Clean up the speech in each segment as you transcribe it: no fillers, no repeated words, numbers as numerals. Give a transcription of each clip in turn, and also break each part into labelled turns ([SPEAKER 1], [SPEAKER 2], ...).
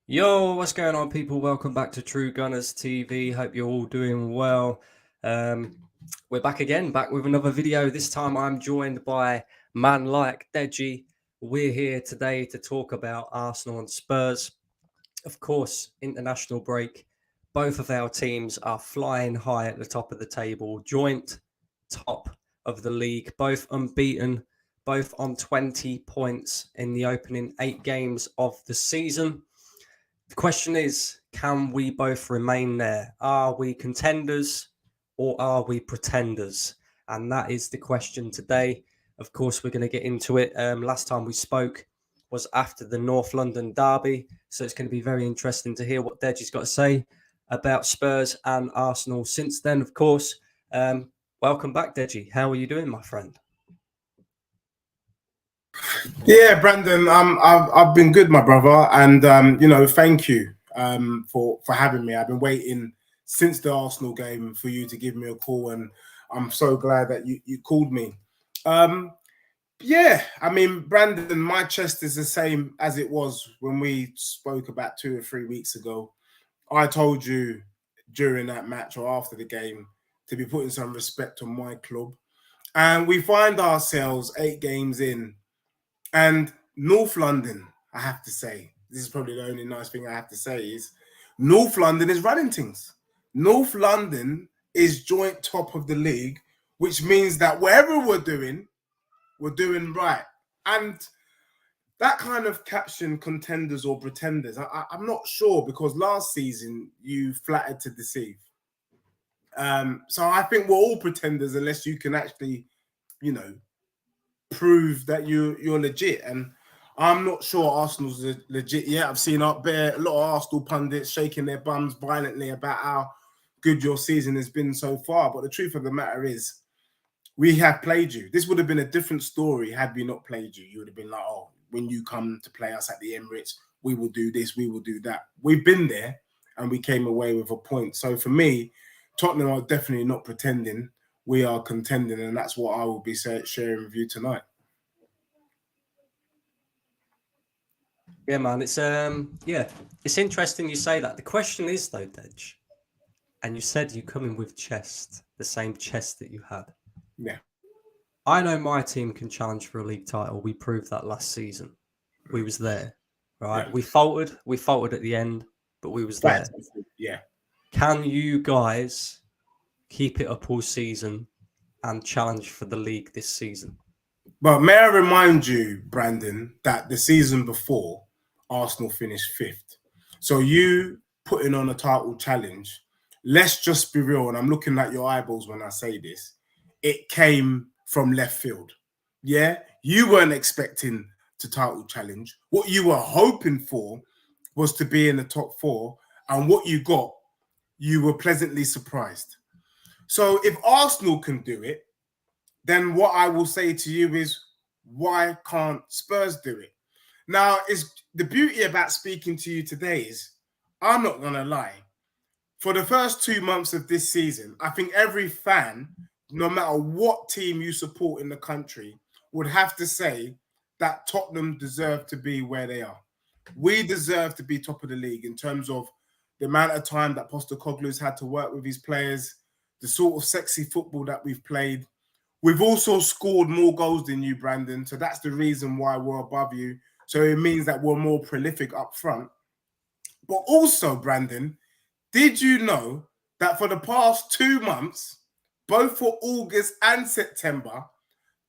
[SPEAKER 1] Yo, what's going on, people? Welcome back to True Gunners TV. Hope you're all doing well. Um, we're back again, back with another video. This time I'm joined by man like Deji. We're here today to talk about Arsenal and Spurs. Of course, international break. Both of our teams are flying high at the top of the table, joint top of the league, both unbeaten, both on 20 points in the opening 8 games of the season. The question is, can we both remain there? Are we contenders or are we pretenders? And that is the question today. Of course, we're going to get into it. Last time we spoke was after the North London derby. So it's going to be very interesting to hear what Deji's got to say about Spurs and Arsenal since then, of course. Welcome back, Deji. How are you doing, my friend?
[SPEAKER 2] Yeah, Brandon, I've been good, my brother, and thank you for having me. I've been waiting since the Arsenal game for you to give me a call, and I'm so glad that you called me. Yeah, I mean, Brandon, my chest is the same as it was when we spoke about 2 or 3 weeks ago. I told you during that match or after the game to be putting some respect on my club, and we find ourselves 8 games in. And North London, I have to say, this is probably the only nice thing I have to say is North London is running things. North London is joint top of the league, which means that whatever we're doing right. And that kind of caption, contenders or pretenders, I'm not sure because last season you flattered to deceive. So I think we're all pretenders unless you can actually, you know, prove that you're legit. And I'm not sure Arsenal's legit yet. I've seen up there a lot of Arsenal pundits shaking their bums violently about how good your season has been so far. But the truth of the matter is, we have played you. This would have been a different story had we not played you. You would have been like, oh, when you come to play us at the Emirates, we will do this, we will do that. We've been there and we came away with a point. So for me, Tottenham are definitely not pretending. We are contending, and that's what I will be sharing with you tonight.
[SPEAKER 1] Yeah, man. It's interesting you say that. The question is though, Dej, and you said you come in with chest, the same chest that you had.
[SPEAKER 2] Yeah.
[SPEAKER 1] I know my team can challenge for a league title. We proved that last season. We was there, right?
[SPEAKER 2] Yeah.
[SPEAKER 1] We faltered at the end, but we was there.
[SPEAKER 2] Yeah.
[SPEAKER 1] Can you guys keep it up all season and challenge for the league this season?
[SPEAKER 2] But may I remind you, Brandon, that the season before, Arsenal finished fifth. So you putting on a title challenge, let's just be real, and I'm looking at your eyeballs when I say this, it came from left field. Yeah? You weren't expecting to title challenge. What you were hoping for was to be in the top four, and what you got, you were pleasantly surprised. So if Arsenal can do it, then what I will say to you is, why can't Spurs do it? Now, is the beauty about speaking to you today is, I'm not going to lie. For the first 2 months of this season, I think every fan, no matter what team you support in the country, would have to say that Tottenham deserve to be where they are. We deserve to be top of the league in terms of the amount of time that Postecoglou's had to work with his players, the sort of sexy football that we've played. We've also scored more goals than you, Brandon. So that's the reason why we're above you. So it means that we're more prolific up front. But also, Brandon, did you know that for the past 2 months, both for August and September,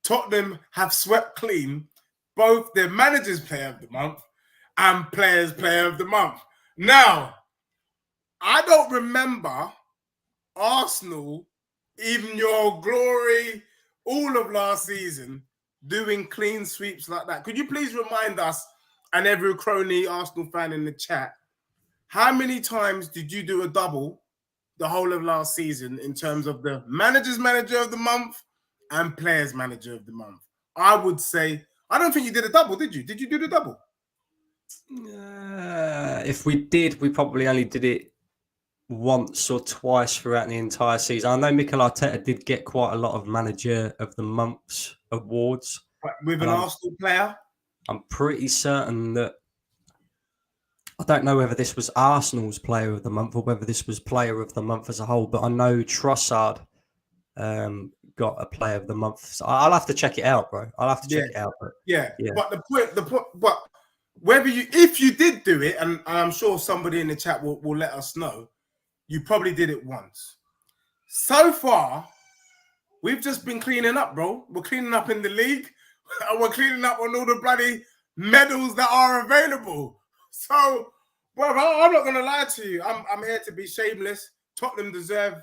[SPEAKER 2] Tottenham have swept clean both their manager's player of the month and players' player of the month? Now, I don't remember Arsenal, even your glory, all of last season, doing clean sweeps like that. Could you please remind us and every crony Arsenal fan in the chat, how many times did you do a double the whole of last season in terms of the manager's manager of the month and players manager of the month? I would say, I don't think you did a double, did you? Did you do the double?
[SPEAKER 1] If we did, we probably only did it once or twice throughout the entire season. I know Mikel Arteta did get quite a lot of Manager of the Month's awards.
[SPEAKER 2] With an Arsenal player?
[SPEAKER 1] I'm pretty certain that I don't know whether this was Arsenal's player of the month or whether this was player of the month as a whole, but I know Trossard got a player of the month. So I'll have to check it out, bro. I'll have to check it out. But
[SPEAKER 2] Yeah.
[SPEAKER 1] yeah.
[SPEAKER 2] But but whether if you did do it, and I'm sure somebody in the chat will let us know, you probably did it once. So far, we've just been cleaning up, bro. We're cleaning up in the league, and we're cleaning up on all the bloody medals that are available. So, bro, I'm not gonna lie to you. I'm here to be shameless. Tottenham deserve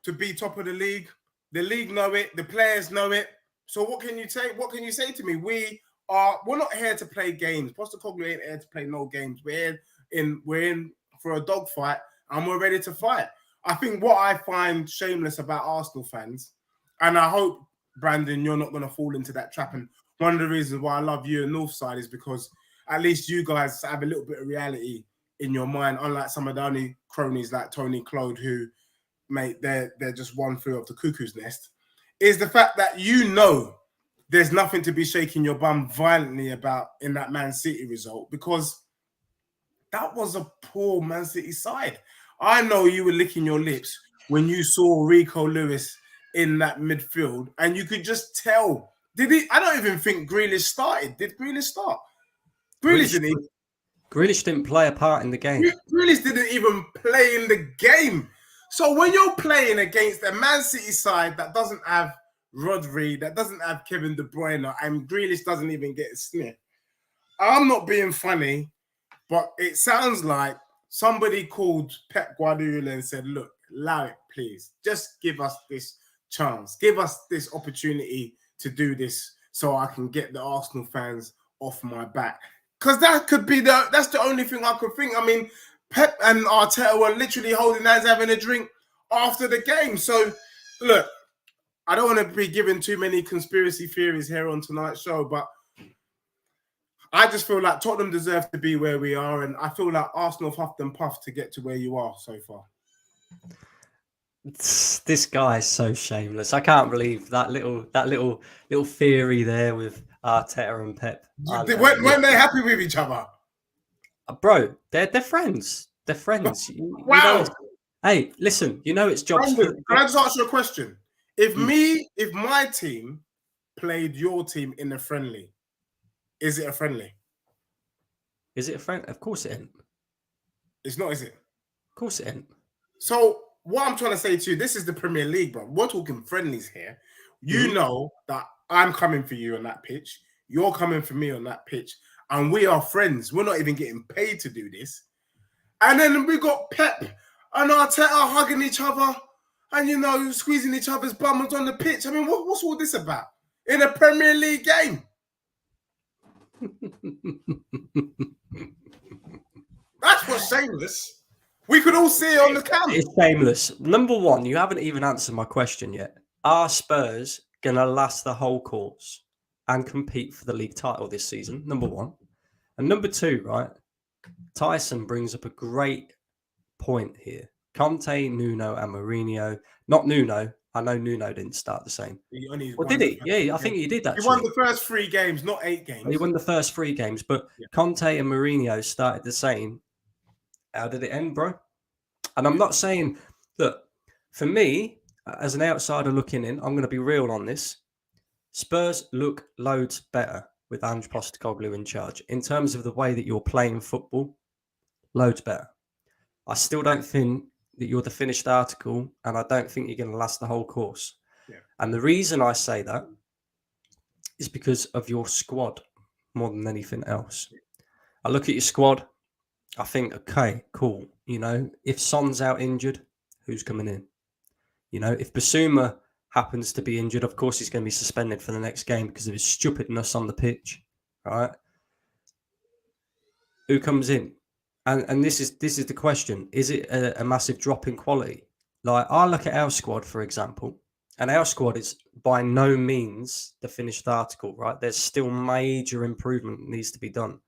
[SPEAKER 2] to be top of the league. The league know it. The players know it. So what can you say? What can you say to me? We're not here to play games. Postecoglou ain't here to play no games. We're in for a dogfight, and we're ready to fight. I think what I find shameless about Arsenal fans, and I hope, Brandon, you're not going to fall into that trap. And one of the reasons why I love you and Northside is because at least you guys have a little bit of reality in your mind, unlike some of the only cronies like Tony Claude, who, mate, they're just one flew off the cuckoo's nest, is the fact that you know there's nothing to be shaking your bum violently about in that Man City result, because that was a poor Man City side. I know you were licking your lips when you saw Rico Lewis in that midfield, and you could just tell. Did he? I don't even think Grealish started. Did Grealish start?
[SPEAKER 1] Grealish didn't play a part in the game.
[SPEAKER 2] Grealish didn't even play in the game. So when you're playing against a Man City side that doesn't have Rodri, that doesn't have Kevin De Bruyne, and Grealish doesn't even get a sniff, I'm not being funny, but it sounds like somebody called Pep Guardiola and said, look, allow it, please. Just give us this chance. Give us this opportunity to do this so I can get the Arsenal fans off my back. Because that could be that's the only thing I could think. I mean, Pep and Arteta were literally holding hands, having a drink after the game. So, look, I don't want to be giving too many conspiracy theories here on tonight's show, but I just feel like Tottenham deserve to be where we are, and I feel like Arsenal have huffed and puffed to get to where you are so far.
[SPEAKER 1] This guy is so shameless. I can't believe that little theory there with Arteta and Pep.
[SPEAKER 2] Weren't they happy with each other?
[SPEAKER 1] Bro, they're friends. They're friends.
[SPEAKER 2] Wow.
[SPEAKER 1] Hey, listen, it's jobs.
[SPEAKER 2] Brandon, can I just ask you a question? If my team played your team in a friendly, is it a friendly?
[SPEAKER 1] Is it a friend? Of course it ain't.
[SPEAKER 2] It's not, is it?
[SPEAKER 1] Of course it ain't.
[SPEAKER 2] So what I'm trying to say to you, this is the Premier League, bro. We're talking friendlies here. You know that I'm coming for you on that pitch. You're coming for me on that pitch. And we are friends. We're not even getting paid to do this. And then we got Pep and Arteta hugging each other and, squeezing each other's bums on the pitch. I mean, what's all this about in a Premier League game? That's what's shameless. We could all see it on the camera.
[SPEAKER 1] It's shameless. Number one, you haven't even answered my question yet. Are Spurs going to last the whole course and compete for the league title this season? Number one. And number two, right? Tyson brings up a great point here. Conte, Nuno, and Mourinho. Not Nuno. I know Nuno didn't start the same. Well, did he? Yeah, I think he did actually.
[SPEAKER 2] He won the first 3 games, not 8 games.
[SPEAKER 1] He won the first 3 games, but Conte and Mourinho started the same. How did it end, bro? And I'm not saying, look, for me, as an outsider looking in, I'm going to be real on this. Spurs look loads better with Ange Postecoglou in charge. In terms of the way that you're playing football, loads better. I still don't think that you're the finished article, and I don't think you're going to last the whole course.
[SPEAKER 2] Yeah.
[SPEAKER 1] And the reason I say that is because of your squad more than anything else. I look at your squad, I think, okay, cool. If Son's out injured, who's coming in? If Basuma happens to be injured, of course he's going to be suspended for the next game because of his stupidness on the pitch, right? Who comes in? And this is the question. Is it a massive drop in quality? Like, I look at our squad, for example, and our squad is by no means the finished article, right? There's still major improvement that needs to be done.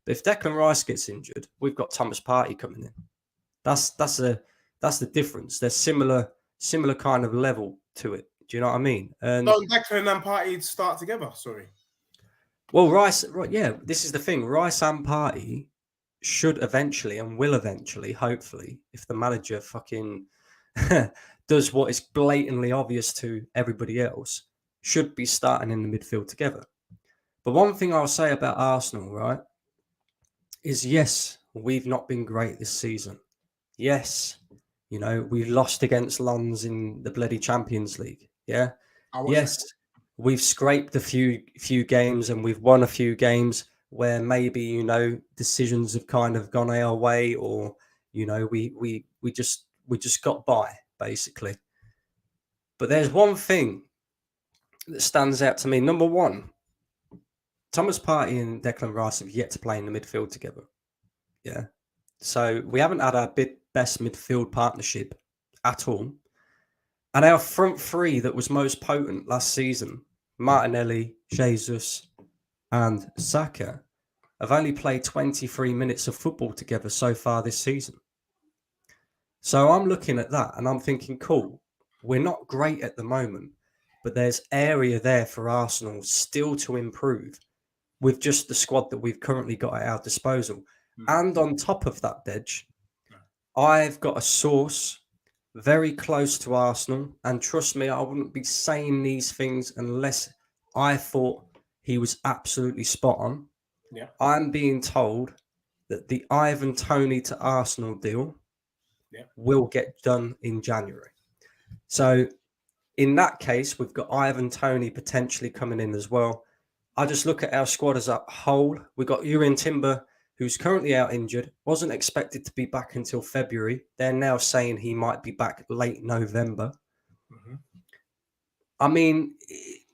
[SPEAKER 1] But if Declan Rice gets injured, we've got Thomas Partey coming in. That's the difference. There's similar kind of level to it. Do you know what I mean? And
[SPEAKER 2] don't Declan and Partey start together? Sorry.
[SPEAKER 1] Well, Rice, yeah, this is the thing. Rice and Partey should eventually and will eventually, hopefully, if the manager fucking does what is blatantly obvious to everybody else, should be starting in the midfield together. But one thing I'll say about Arsenal, right, is yes, we've not been great this season. Yes, you know, we lost against Lons in the bloody Champions League. Yeah. Yes, we've scraped a few games and we've won a few games where maybe, you know, decisions have kind of gone our way, or, you know, we just got by, basically. But there's one thing that stands out to me. Number one, Thomas Partey and Declan Rice have yet to play in the midfield together. Yeah. So we haven't had our best midfield partnership at all. And our front three that was most potent last season, Martinelli, Jesus, and Saka, have only played 23 minutes of football together so far this season. So I'm looking at that and I'm thinking, cool, we're not great at the moment, but there's area there for Arsenal still to improve with just the squad that we've currently got at our disposal. And on top of that, Dej, I've got a source very close to Arsenal, and trust me, I wouldn't be saying these things unless I thought he was absolutely spot on.
[SPEAKER 2] Yeah.
[SPEAKER 1] I'm being told that the Ivan Toney to Arsenal deal will get done in January. So in that case, we've got Ivan Toney potentially coming in as well. I just look at our squad as a whole. We've got Jurrien Timber, who's currently out injured, wasn't expected to be back until February. They're now saying he might be back late November. I mean,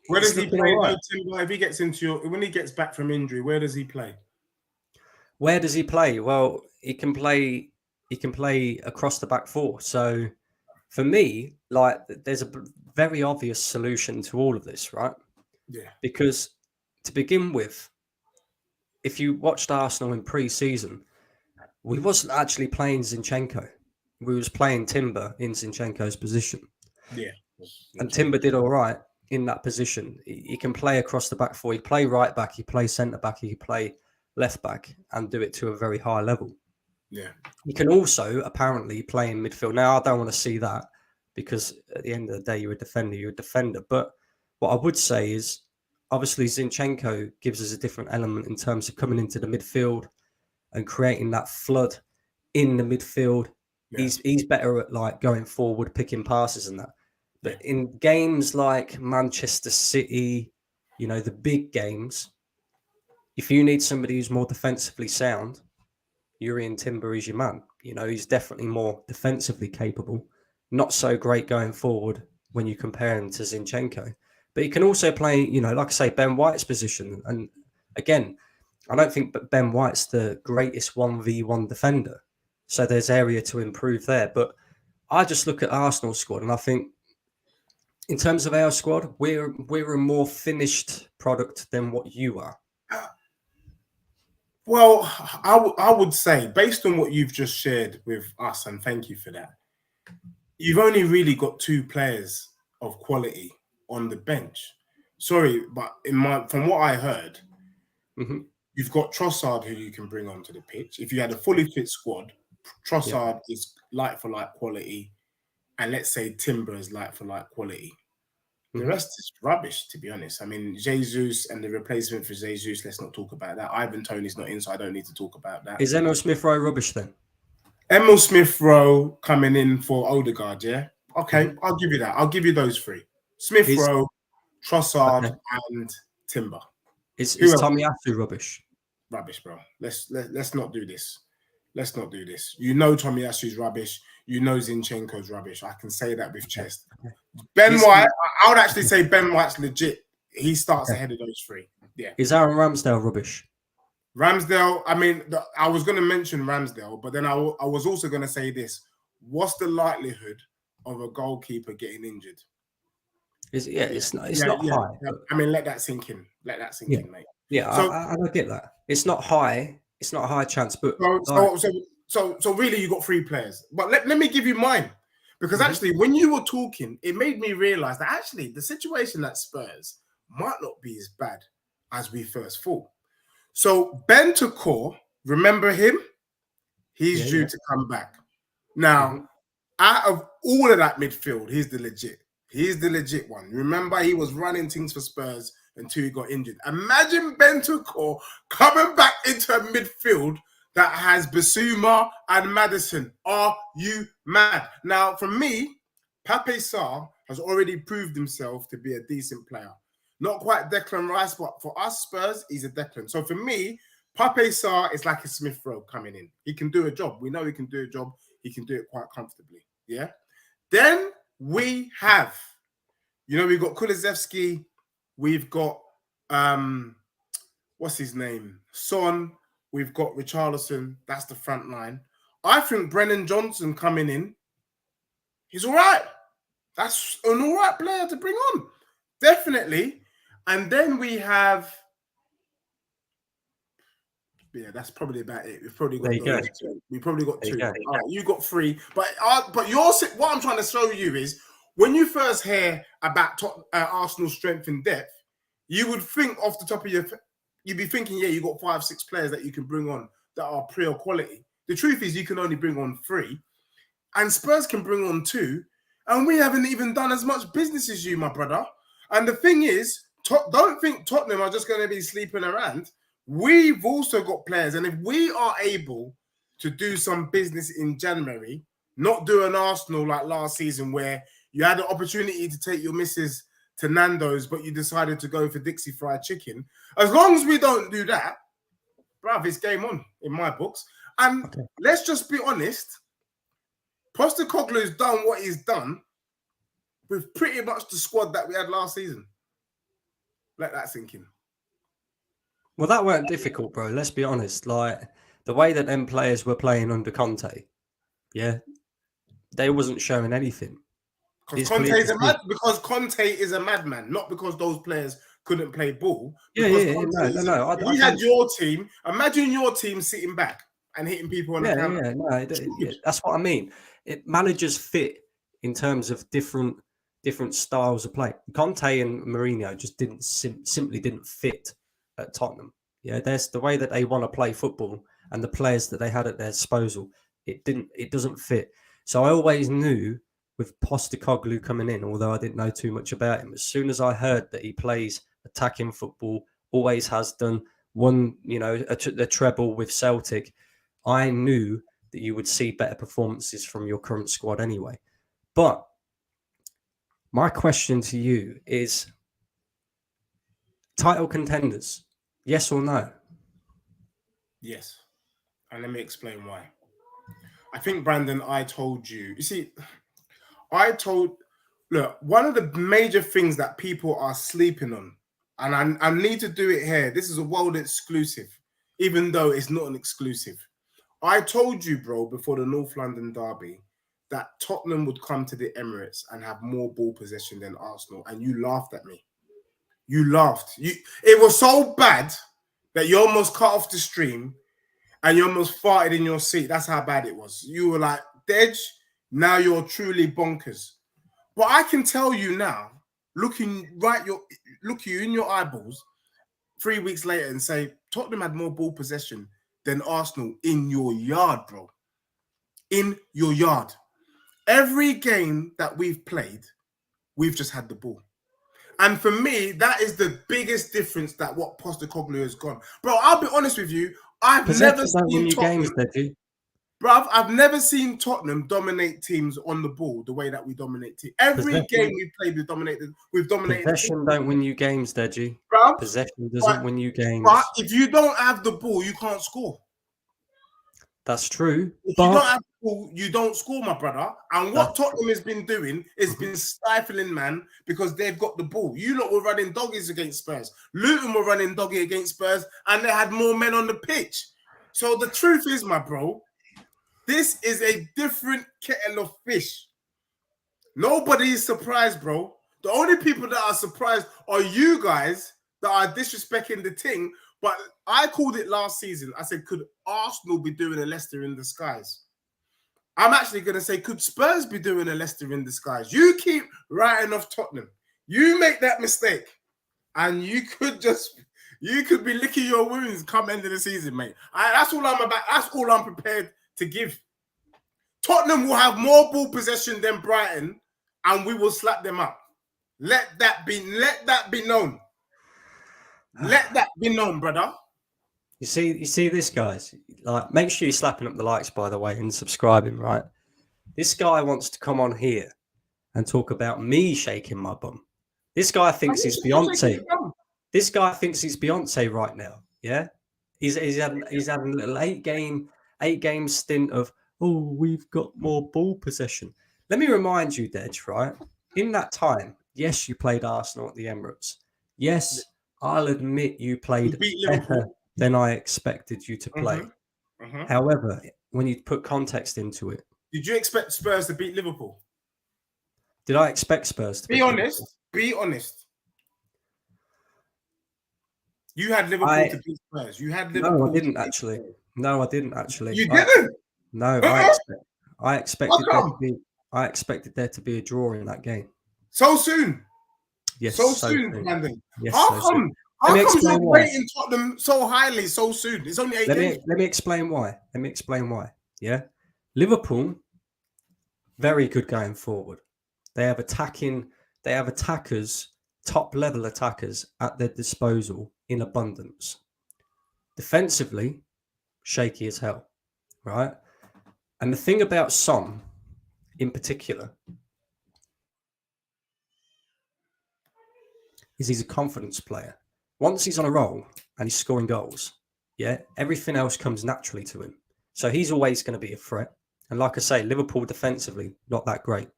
[SPEAKER 2] where does he play? Right. Timber, if he gets when he gets back from injury, where does he play?
[SPEAKER 1] Where does he play? Well, he can play across the back four. So for me, like, there's a very obvious solution to all of this, right?
[SPEAKER 2] Yeah.
[SPEAKER 1] Because to begin with, if you watched Arsenal in pre-season, we wasn't actually playing Zinchenko. We was playing Timber in Zinchenko's position.
[SPEAKER 2] Yeah.
[SPEAKER 1] And Timber did all right in that position. He can play across the back four. He play right back. He play centre back. He play left back and do it to a very high level.
[SPEAKER 2] Yeah.
[SPEAKER 1] He can also apparently play in midfield. Now, I don't want to see that because at the end of the day, you're a defender. But what I would say is, obviously, Zinchenko gives us a different element in terms of coming into the midfield and creating that flood in the midfield. Yeah. He's better at, like, going forward, picking passes and that. But in games like Manchester City, you know, the big games, if you need somebody who's more defensively sound, Jurrien Timber is your man. You know, he's definitely more defensively capable. Not so great going forward when you compare him to Zinchenko. But he can also play, you know, like I say, Ben White's position. And again, I don't think Ben White's the greatest 1v1 defender. So there's area to improve there. But I just look at Arsenal's squad and I think, in terms of our squad, we're a more finished product than what you are.
[SPEAKER 2] Well, I would say, based on what you've just shared with us, and thank you for that, you've only really got two players of quality on the bench. Sorry, but from what I heard, you've got Trossard, who you can bring onto the pitch. If you had a fully fit squad, Trossard is like-for-like quality, and let's say Timber is like-for-like quality. The rest is rubbish, to be honest. I mean, Jesus and the replacement for Jesus, let's not talk about that. Ivan Toney's not in, so I don't need to talk about that.
[SPEAKER 1] Is Emil Smith-Rowe rubbish then?
[SPEAKER 2] Emil Smith-Rowe coming in for Odegaard, yeah? Okay, I'll give you that. I'll give you those three. Smith-Rowe, Trossard, and Timber.
[SPEAKER 1] Is Tomiyasu rubbish?
[SPEAKER 2] Rubbish, bro. Let's not do this. Let's not do this. You know Tomiyasu's rubbish. You know Zinchenko's rubbish. I can say that with chest. Ben White, I would actually say Ben White's legit. He starts ahead of those three. Yeah.
[SPEAKER 1] Is Aaron Ramsdale rubbish?
[SPEAKER 2] Ramsdale, I mean, I was going to mention Ramsdale, but then I was also going to say this. What's the likelihood of a goalkeeper getting injured?
[SPEAKER 1] It's not high.
[SPEAKER 2] Yeah. I mean, let that sink in. Let that sink in, mate.
[SPEAKER 1] Yeah, so, I get that. It's not high. It's not a high chance, but
[SPEAKER 2] so really, you got three players. But let me give you mine, because actually, when you were talking, it made me realize that actually the situation at Spurs might not be as bad as we first thought. So Bentancur, remember him? He's due to come back. Now, out of all of that midfield, he's the legit. He's the legit one. Remember, he was running things for Spurs until he got injured. Imagine Bentancur coming back into a midfield that has Basuma and Maddison. Are you mad? Now, for me, Pape Sarr has already proved himself to be a decent player. Not quite Declan Rice, but for us Spurs, he's a Declan. So for me, Pape Sarr is like a Smith Rowe coming in. He can do a job. We know he can do a job. He can do it quite comfortably. Yeah. Then we have, we've got Kulusevski. We've got, what's his name? Son. We've got Richarlison. That's the front line. I think Brennan Johnson coming in, he's all right. That's an all right player to bring on. Definitely. And then we have, that's probably about it. We've probably got two. We probably got two. All right, you got three. But what I'm trying to show you is when you first hear about Arsenal's strength and depth, you would think off the top of you'd be thinking, you got 5-6 players that you can bring on that are Prior quality. The truth is you can only bring on 3, and Spurs can bring on 2, and we haven't even done as much business as you, my brother. And the thing is, don't think Tottenham are just going to be sleeping around. We've also got players, and if we are able to do some business in January, not do an Arsenal like last season where you had the opportunity to take your missus to Nando's, but you decided to go for Dixie fried chicken. As long as we don't do that, bruv, it's game on in my books. And let's just be honest, Postecoglou's done what he's done with pretty much the squad that we had last season. Let that sink in.
[SPEAKER 1] Well, that weren't difficult, bro. Let's be honest. Like, the way that them players were playing under Conte, they wasn't showing anything.
[SPEAKER 2] Because Conte is a madman, not because those players couldn't play ball.
[SPEAKER 1] No.
[SPEAKER 2] He had your team. Imagine your team sitting back and hitting people on the counter.
[SPEAKER 1] That's what I mean. Managers fit in terms of different styles of play. Conte and Mourinho just simply didn't fit at Tottenham. There's the way that they want to play football and the players that they had at their disposal. It doesn't fit. So I always knew with Postecoglou coming in, although I didn't know too much about him, as soon as I heard that he plays attacking football, always has done, won, a treble with Celtic, I knew that you would see better performances from your current squad anyway. But my question to you is, title contenders, yes or no?
[SPEAKER 2] Yes. And let me explain why. I think, Brandon, I told you. You see, look, one of the major things that people are sleeping on, and I need to do it here. This is a world exclusive, even though it's not an exclusive. I told you, bro, before the North London derby, that Tottenham would come to the Emirates and have more ball possession than Arsenal, and you laughed at me. You laughed. It was so bad that you almost cut off the stream and you almost farted in your seat. That's how bad it was. You were like, Dej, now you're truly bonkers. But I can tell you now, look you in your eyeballs 3 weeks later and say, Tottenham had more ball possession than Arsenal in your yard, bro. In your yard. Every game that we've played, we've just had the ball. And for me, that is the biggest difference that what Postecoglou has gone. Bro, I'll be honest with you. I've never seen Tottenham. Bruv, I've never seen Tottenham dominate teams on the ball the way that we dominate teams. Every game we've played, we've dominated.
[SPEAKER 1] Possession don't win you games, Deji. Possession doesn't win you games.
[SPEAKER 2] But if you don't have the ball, you can't score.
[SPEAKER 1] That's true.
[SPEAKER 2] If you don't have the ball, you don't score, my brother. And what Tottenham has been doing is been stifling, man, because they've got the ball. You lot were running doggies against Spurs. Luton were running doggy against Spurs, and they had more men on the pitch. So the truth is, my bro, this is a different kettle of fish. Nobody is surprised, bro. The only people that are surprised are you guys that are disrespecting the thing. But I called it last season. I said, could Arsenal be doing a Leicester in disguise? I'm actually going to say, could Spurs be doing a Leicester in disguise? You keep writing off Tottenham. You make that mistake, and you could be licking your wounds come end of the season, mate. That's all I'm about. That's all I'm prepared to give. Tottenham will have more ball possession than Brighton, and we will slap them up. Let that be known. Let that be known, brother.
[SPEAKER 1] You see this, guys. Like, make sure you're slapping up the likes, by the way, and subscribing, right? This guy wants to come on here and talk about me shaking my bum. This guy thinks he's Beyonce. This guy thinks he's Beyonce right now. Yeah, he's had a little eight game stint of, oh, we've got more ball possession. Let me remind you, Dej, right? In that time, yes, you played Arsenal at the Emirates. Yes, I'll admit you played better than I expected you to play. However, when you put context into it,
[SPEAKER 2] did you expect Spurs to beat Liverpool?
[SPEAKER 1] Did I expect Spurs to
[SPEAKER 2] be honest? Liverpool? Be honest. You had Liverpool to beat Spurs. You had Liverpool.
[SPEAKER 1] No, I didn't actually. No, I didn't actually.
[SPEAKER 2] You didn't?
[SPEAKER 1] No, I expected there to be a draw in that game.
[SPEAKER 2] So soon?
[SPEAKER 1] Yes.
[SPEAKER 2] So soon, Brandon.
[SPEAKER 1] Yes,
[SPEAKER 2] how come you're rating Tottenham so highly so soon? It's only 8 games.
[SPEAKER 1] Let me explain why. Yeah. Liverpool, very good going forward. They have attackers, top level attackers at their disposal in abundance. Defensively, shaky as hell, right? And the thing about Son, in particular, is he's a confidence player. Once he's on a roll and he's scoring goals, yeah, everything else comes naturally to him. So he's always going to be a threat. And like I say, Liverpool defensively, not that great.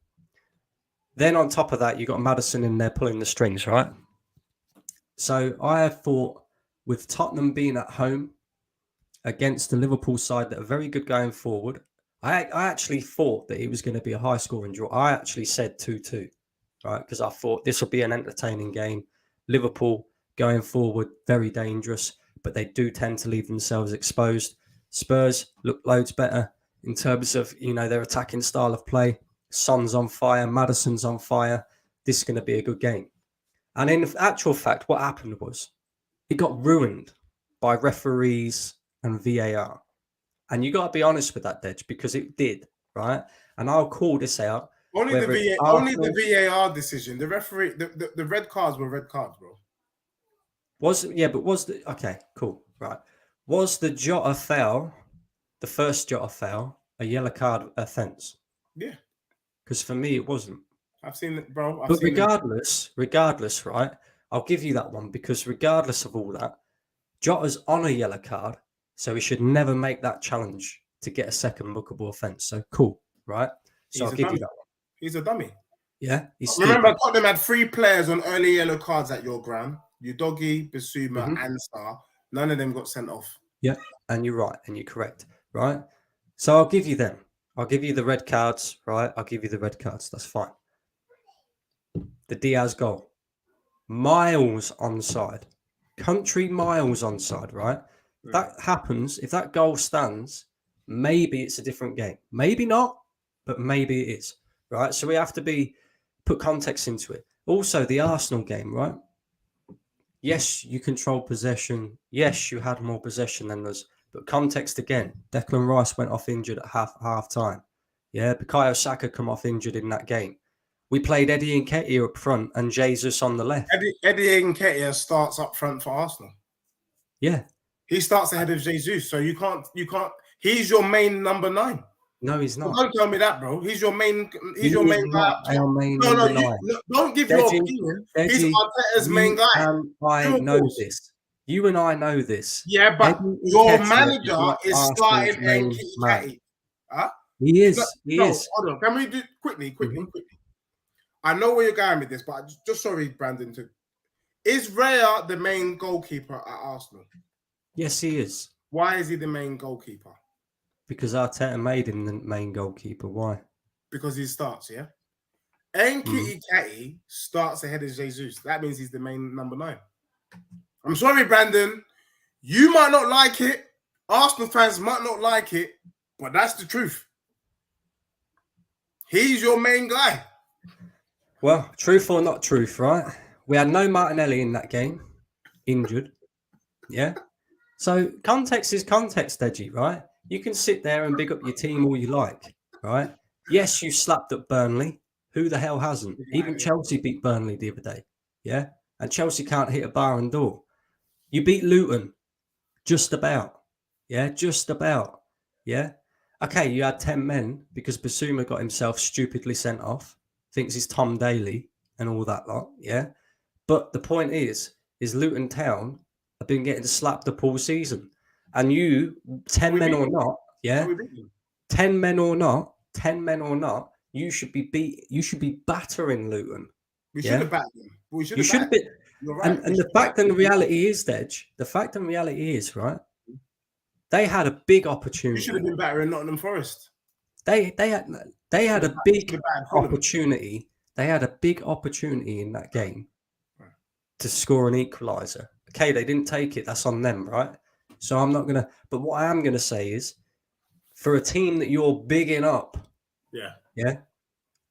[SPEAKER 1] Then on top of that, you got Maddison in there pulling the strings, right? So I have thought, with Tottenham being at home against the Liverpool side that are very good going forward, I actually thought that it was going to be a high-scoring draw. I actually said 2-2, right? Because I thought this will be an entertaining game. Liverpool going forward, very dangerous, but they do tend to leave themselves exposed. Spurs look loads better in terms of, their attacking style of play. Son's on fire, Maddison's on fire. This is going to be a good game. And in actual fact, what happened was it got ruined by referees and VAR. And you got to be honest with that, Dej, because it did, right? And I'll call this out.
[SPEAKER 2] Only the VAR decision. The referee, the red cards were red cards, bro.
[SPEAKER 1] Okay, cool, right. Was the Jota foul, the first Jota foul, a yellow card offence?
[SPEAKER 2] Yeah.
[SPEAKER 1] Because for me, it wasn't.
[SPEAKER 2] I've seen it, bro.
[SPEAKER 1] But regardless, right? I'll give you that one because regardless of all that, Jota's on a yellow card, so he should never make that challenge to get a second bookable offence. So cool, right? So I'll give you that one.
[SPEAKER 2] He's a dummy.
[SPEAKER 1] Yeah.
[SPEAKER 2] Remember, Tottenham had 3 players on early yellow cards at your ground. Udogie, Bissouma, and Sarr. None of them got sent off.
[SPEAKER 1] Yeah, and you're right, and you're correct, right? So I'll give you them. I'll give you the red cards, right? I'll give you the red cards. That's fine. The Diaz goal. Miles onside. Country miles onside, right? If that happens, if that goal stands, maybe it's a different game. Maybe not, but maybe it is, right? So we have to put context into it. Also, the Arsenal game, right? Yes, you control possession. Yes, you had more possession than us. But context again, Declan Rice went off injured at half time. Yeah, Bukayo Saka come off injured in that game. We played Eddie Nketiah up front and Jesus on the left.
[SPEAKER 2] Eddie Nketiah starts up front for Arsenal.
[SPEAKER 1] Yeah.
[SPEAKER 2] He starts ahead of Jesus. So you can't, he's your main number 9.
[SPEAKER 1] No, he's not.
[SPEAKER 2] Don't tell me that, bro. He's your main guy. Don't give your opinion. He's Arteta's main guy.
[SPEAKER 1] I know this. You and I know this.
[SPEAKER 2] Yeah, but your manager is starting Nketiah. Huh?
[SPEAKER 1] He is. He is.
[SPEAKER 2] Hold on. Can we do quickly? I know where you're going with this, but just sorry, Brandon. Is Raya the main goalkeeper at Arsenal?
[SPEAKER 1] Yes, he is.
[SPEAKER 2] Why is he the main goalkeeper?
[SPEAKER 1] Because Arteta made him the main goalkeeper. Why?
[SPEAKER 2] Because he starts, yeah? Nketiah starts ahead of Jesus. That means he's the main number 9. I'm sorry, Brandon. You might not like it. Arsenal fans might not like it, but that's the truth. He's your main guy.
[SPEAKER 1] Well, truth or not truth, right? We had no Martinelli in that game, injured. Yeah. So context is context, Deji, right? You can sit there and big up your team all you like, right? Yes, you slapped at Burnley. Who the hell hasn't? Even Chelsea beat Burnley the other day. Yeah. And Chelsea can't hit a bar and door. You beat Luton. Just about. Yeah. Just about. Yeah. Okay. You had 10 men because Basuma got himself stupidly sent off. Thinks he's Tom Daly and all that lot. Yeah. But the point is Luton Town have been getting slapped up all season. And you, 10 men or not, yeah, 10 men or not, you should be battering Luton.
[SPEAKER 2] We should have battered them.
[SPEAKER 1] You should have been.
[SPEAKER 2] You're right.
[SPEAKER 1] And the fact and the reality is, Dej, right? They had a big opportunity.
[SPEAKER 2] You should have been battering Nottingham Forest.
[SPEAKER 1] They had a big opportunity. They had a big opportunity in that game to score an equaliser. Okay, they didn't take it. That's on them, right? So I'm not gonna. But what I am gonna say is, for a team that you're bigging up,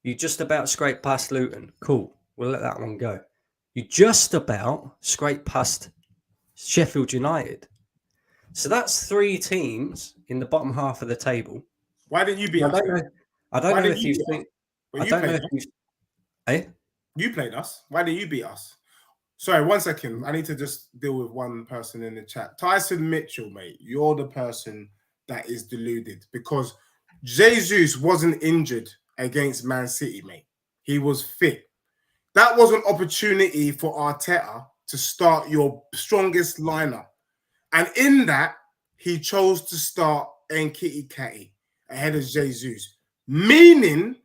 [SPEAKER 1] you just about scrape past Luton. Cool, we'll let that one go. You just about scrape past Sheffield United. So that's 3 teams in the bottom half of the table.
[SPEAKER 2] Why didn't you beat us?
[SPEAKER 1] I don't know if you think. I don't know if you. Eh?
[SPEAKER 2] You played us. Why didn't you beat us? Sorry, 1 second. I need to just deal with one person in the chat. Tyson Mitchell, mate, you're the person that is deluded because Jesus wasn't injured against Man City, mate. He was fit. That was an opportunity for Arteta to start your strongest lineup. And in that, he chose to start Nketiah ahead of Jesus, meaning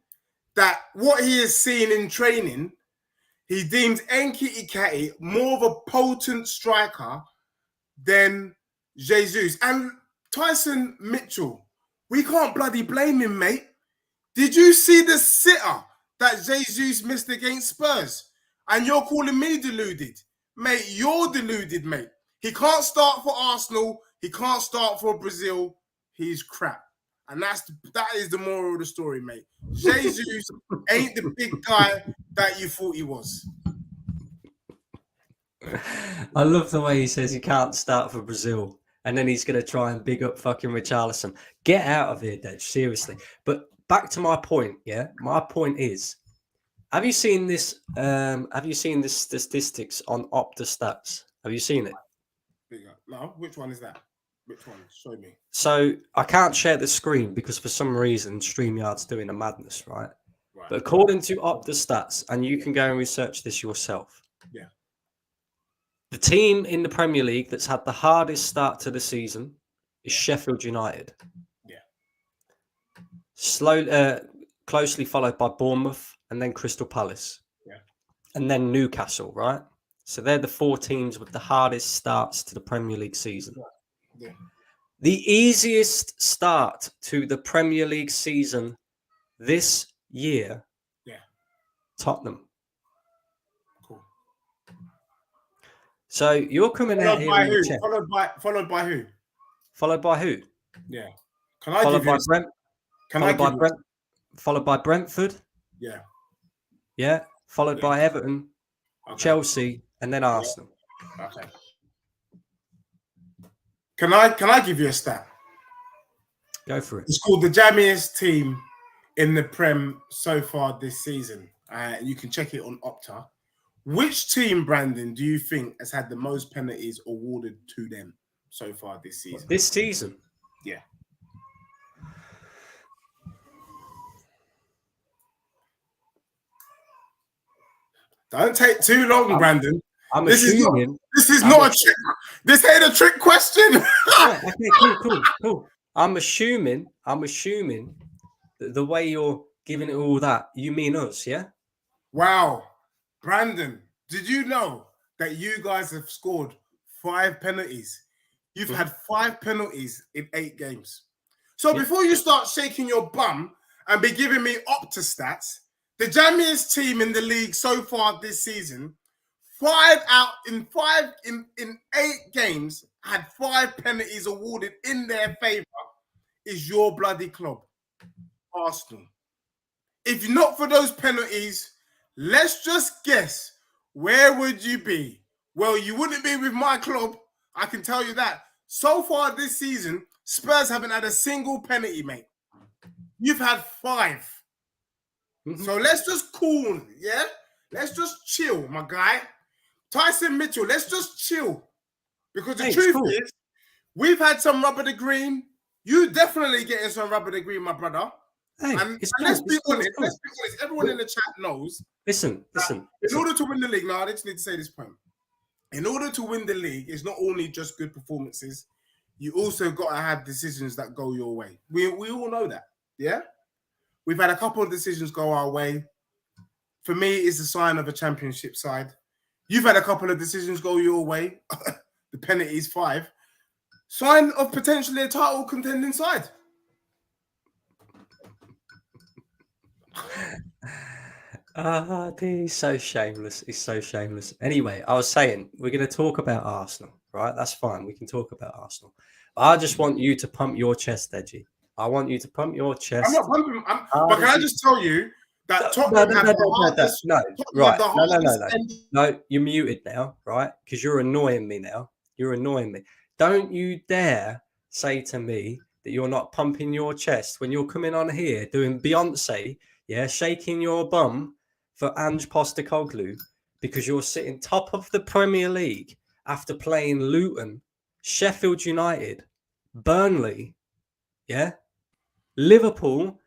[SPEAKER 2] that what he has seen in training, he deems Nketiah more of a potent striker than Jesus. And Tyson Mitchell, we can't bloody blame him, mate. Did you see the sitter that Jesus missed against Spurs? And you're calling me deluded? Mate, you're deluded, mate. He can't start for Arsenal. He can't start for Brazil. He's crap. And that is the moral of the story, mate. Jesus ain't the big guy that you thought he was.
[SPEAKER 1] I love the way he says he can't start for Brazil. And then he's going to try and big up fucking Richarlison. Get out of here, Dej. Seriously. But back to my point, yeah? My point is, have you seen this? Have you seen the statistics on Opta Stats? Have you seen it?
[SPEAKER 2] No, which one is that? Which one? Show me.
[SPEAKER 1] So I can't share the screen because for some reason StreamYard's doing a madness, right? But according to Opta Stats, and you can go and research this yourself.
[SPEAKER 2] Yeah.
[SPEAKER 1] The team in the Premier League that's had the hardest start to the season is Sheffield United.
[SPEAKER 2] Yeah.
[SPEAKER 1] Closely followed by Bournemouth and then Crystal Palace.
[SPEAKER 2] Yeah.
[SPEAKER 1] And then Newcastle, right? So they're the 4 teams with the hardest starts to the Premier League season.
[SPEAKER 2] Yeah.
[SPEAKER 1] The easiest start to the Premier League season this year, Tottenham.
[SPEAKER 2] Cool.
[SPEAKER 1] So you're coming out here.
[SPEAKER 2] Followed by who?
[SPEAKER 1] Followed by who?
[SPEAKER 2] Yeah. Can I give you
[SPEAKER 1] followed by Brentford.
[SPEAKER 2] Yeah.
[SPEAKER 1] Yeah. Followed by Everton, Chelsea, and then Arsenal.
[SPEAKER 2] Okay. Can I give you a stat?
[SPEAKER 1] Go for it.
[SPEAKER 2] It's called the jammiest team in the Prem so far this season. You can check it on Opta. Which team, Brandon, do you think has had the most penalties awarded to them so far this season?
[SPEAKER 1] This season?
[SPEAKER 2] Yeah. Don't take too long, Brandon. This is not a trick. This ain't a trick question.
[SPEAKER 1] Okay, cool. I'm assuming that the way you're giving it all that, you mean us, yeah?
[SPEAKER 2] Wow. Brandon, did you know that you guys have scored 5 penalties? You've had 5 penalties in 8 games. So before you start shaking your bum and be giving me Opta stats, the jammiest team in the league so far this season, 8 games, had 5 penalties awarded in their favour, is your bloody club, Arsenal. If not for those penalties, let's just guess, where would you be? Well, you wouldn't be with my club, I can tell you that. So far this season, Spurs haven't had a single penalty, mate. You've had 5.
[SPEAKER 1] Mhm.
[SPEAKER 2] So let's just cool, yeah? Let's just chill, my guy. Tyson Mitchell, let's just chill. Because the
[SPEAKER 1] Hey, it's
[SPEAKER 2] truth
[SPEAKER 1] cool.
[SPEAKER 2] is, we've had some rubber the green. You definitely getting some rubber the green, my brother.
[SPEAKER 1] Hey,
[SPEAKER 2] And
[SPEAKER 1] it's
[SPEAKER 2] let's
[SPEAKER 1] cool.
[SPEAKER 2] be
[SPEAKER 1] It's cool.
[SPEAKER 2] honest.
[SPEAKER 1] It's cool.
[SPEAKER 2] Let's be honest. Everyone in the chat knows.
[SPEAKER 1] Listen.
[SPEAKER 2] In order to win the league, now I just need to say this point. In order to win the league, it's not only just good performances. You also got to have decisions that go your way. We all know that, yeah? We've had a couple of decisions go our way. For me, it's a sign of a championship side. You've had a couple of decisions go your way. The penalties 5. Sign of potentially a title contending side.
[SPEAKER 1] He's so shameless. He's so shameless. Anyway, I was saying we're going to talk about Arsenal, right? That's fine. We can talk about Arsenal. But I just want you to pump your chest, Edgy. I want you to pump your chest.
[SPEAKER 2] I'm not pumping. But can I just tell you that Tottenham have the hardest?
[SPEAKER 1] No, you're muted now, right? Because you're annoying me now. You're annoying me. Don't you dare say to me that you're not pumping your chest when you're coming on here doing Beyonce, yeah, shaking your bum for Ange Postecoglou because you're sitting top of the Premier League after playing Luton, Sheffield United, Burnley, yeah, Liverpool,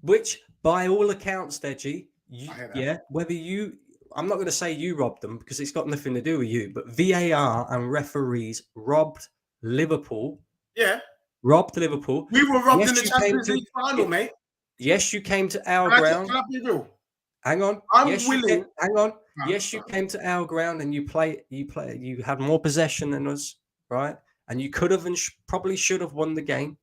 [SPEAKER 1] which by all accounts, Deji, I'm not going to say you robbed them because it's got nothing to do with you, but VAR and referees robbed Liverpool.
[SPEAKER 2] Yeah.
[SPEAKER 1] Robbed Liverpool.
[SPEAKER 2] We were robbed in the Champions League final, mate.
[SPEAKER 1] Yes, you came to our ground.
[SPEAKER 2] Can I be real?
[SPEAKER 1] Hang on. Hang on. Yes, you came to our ground and you had more possession than us, right? And you could have and probably should have won the game.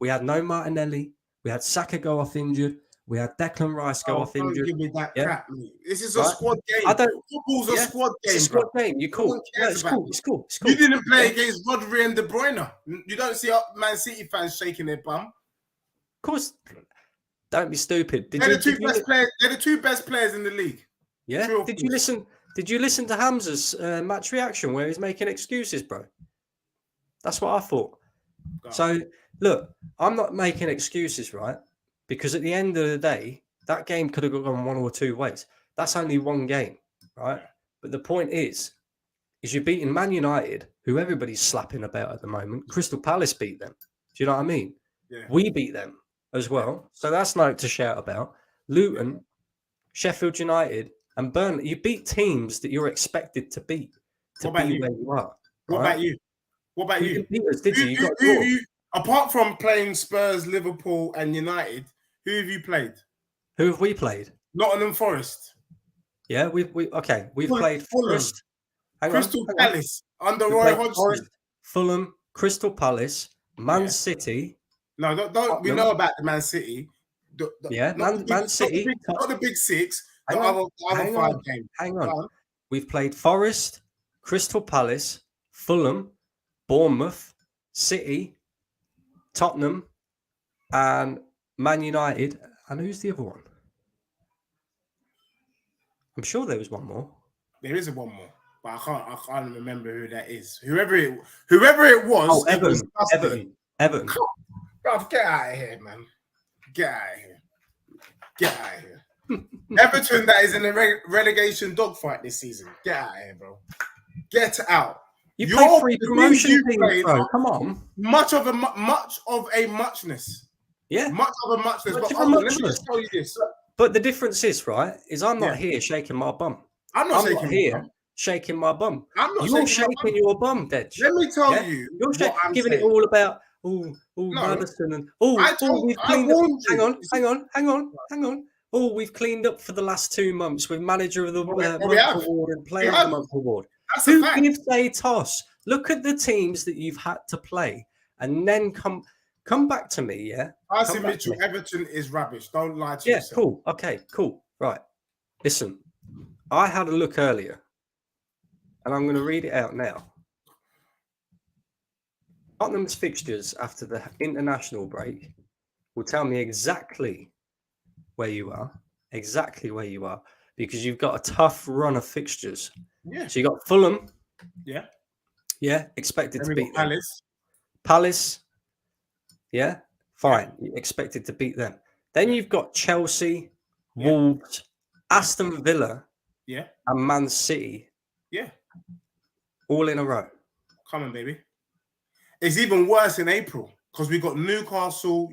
[SPEAKER 1] We had no Martinelli. We had Saka go off injured. We had Declan Rice go off injured.
[SPEAKER 2] Don't give me that crap, mate. This is a squad game. Football's a squad game.
[SPEAKER 1] It's a squad game. You're cool. It's cool.
[SPEAKER 2] You didn't play against Rodri and De Bruyne. You don't see Man City fans shaking their bum.
[SPEAKER 1] Of course. Don't be stupid.
[SPEAKER 2] They're the two best players in the league.
[SPEAKER 1] Yeah. Did you listen to Hamza's match reaction where he's making excuses, bro? That's what I thought. So look, I'm not making excuses, right? Because at the end of the day, that game could have gone one or two ways. That's only one game, right? But the point is you're beating Man United, who everybody's slapping about at the moment. Crystal Palace beat them. Do you know what I mean?
[SPEAKER 2] Yeah.
[SPEAKER 1] We beat them as well. So that's no to shout about. Luton, Sheffield United, and Burnley. You beat teams that you're expected to beat where you are.
[SPEAKER 2] What about you? What about you?
[SPEAKER 1] Did you?
[SPEAKER 2] Apart from playing Spurs, Liverpool, and United, who have you played?
[SPEAKER 1] Who have we played?
[SPEAKER 2] Nottingham Forest.
[SPEAKER 1] Yeah, we've played Forest,
[SPEAKER 2] Crystal Palace under Roy Hodgson.
[SPEAKER 1] Fulham, Crystal Palace, Man City.
[SPEAKER 2] No, don't. We know about the Man City.
[SPEAKER 1] Man City.
[SPEAKER 2] Not the big 6. The other 5 games.
[SPEAKER 1] Hang on. We've played Forest, Crystal Palace, Fulham, Bournemouth, City, Tottenham, and Man United. And who's the other one? I'm sure there was one more.
[SPEAKER 2] There is one more, but I can't remember who that is. Whoever it was.
[SPEAKER 1] Oh, Everton.
[SPEAKER 2] Bro, get out of here, man. Get out of here. Everton that is in a relegation dogfight this season. Get out of here, bro. Get out.
[SPEAKER 1] You played 3 promotion teams, bro. Come on.
[SPEAKER 2] Much of a muchness.
[SPEAKER 1] Yeah.
[SPEAKER 2] Much of a muchness. But let me just tell you this.
[SPEAKER 1] But the difference is, right, is I'm not here shaking my bum.
[SPEAKER 2] I'm not here
[SPEAKER 1] shaking my bum.
[SPEAKER 2] You're
[SPEAKER 1] shaking your bum, Dej.
[SPEAKER 2] Let me tell you.
[SPEAKER 1] You're giving it all about Madison and we've cleaned up. Hang on. Oh, we've cleaned up for the last 2 months with manager of the month award and player of the month award. Who gives a toss? Look at the teams that you've had to play, and then come back to me, yeah.
[SPEAKER 2] Tyson Mitchell, Everton is rubbish. Don't lie to yourself.
[SPEAKER 1] Yeah, cool. Okay, cool. Right. Listen, I had a look earlier, and I'm going to read it out now. Tottenham's fixtures after the international break will tell me exactly where you are, because you've got a tough run of fixtures.
[SPEAKER 2] Yeah.
[SPEAKER 1] So you got Fulham.
[SPEAKER 2] Yeah.
[SPEAKER 1] Yeah, expected to beat them. Palace. Yeah, fine. You expected to beat them. Then you've got Chelsea, Wolves, Aston Villa,
[SPEAKER 2] Yeah.
[SPEAKER 1] and Man City.
[SPEAKER 2] Yeah.
[SPEAKER 1] All in a row.
[SPEAKER 2] Come on, baby. It's even worse in April because we got Newcastle,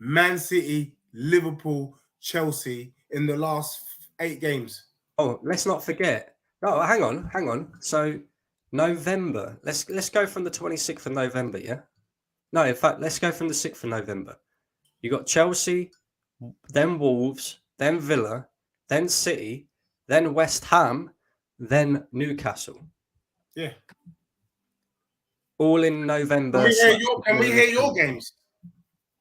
[SPEAKER 2] Man City, Liverpool, Chelsea in the last 8 games.
[SPEAKER 1] Oh, let's not forget. No, hang on. So November. Let's go from the 26th of November, yeah? No, in fact, let's go from the 6th of November. You got Chelsea, then Wolves, then Villa, then City, then West Ham, then Newcastle.
[SPEAKER 2] Yeah.
[SPEAKER 1] All in November.
[SPEAKER 2] Can we hear your games?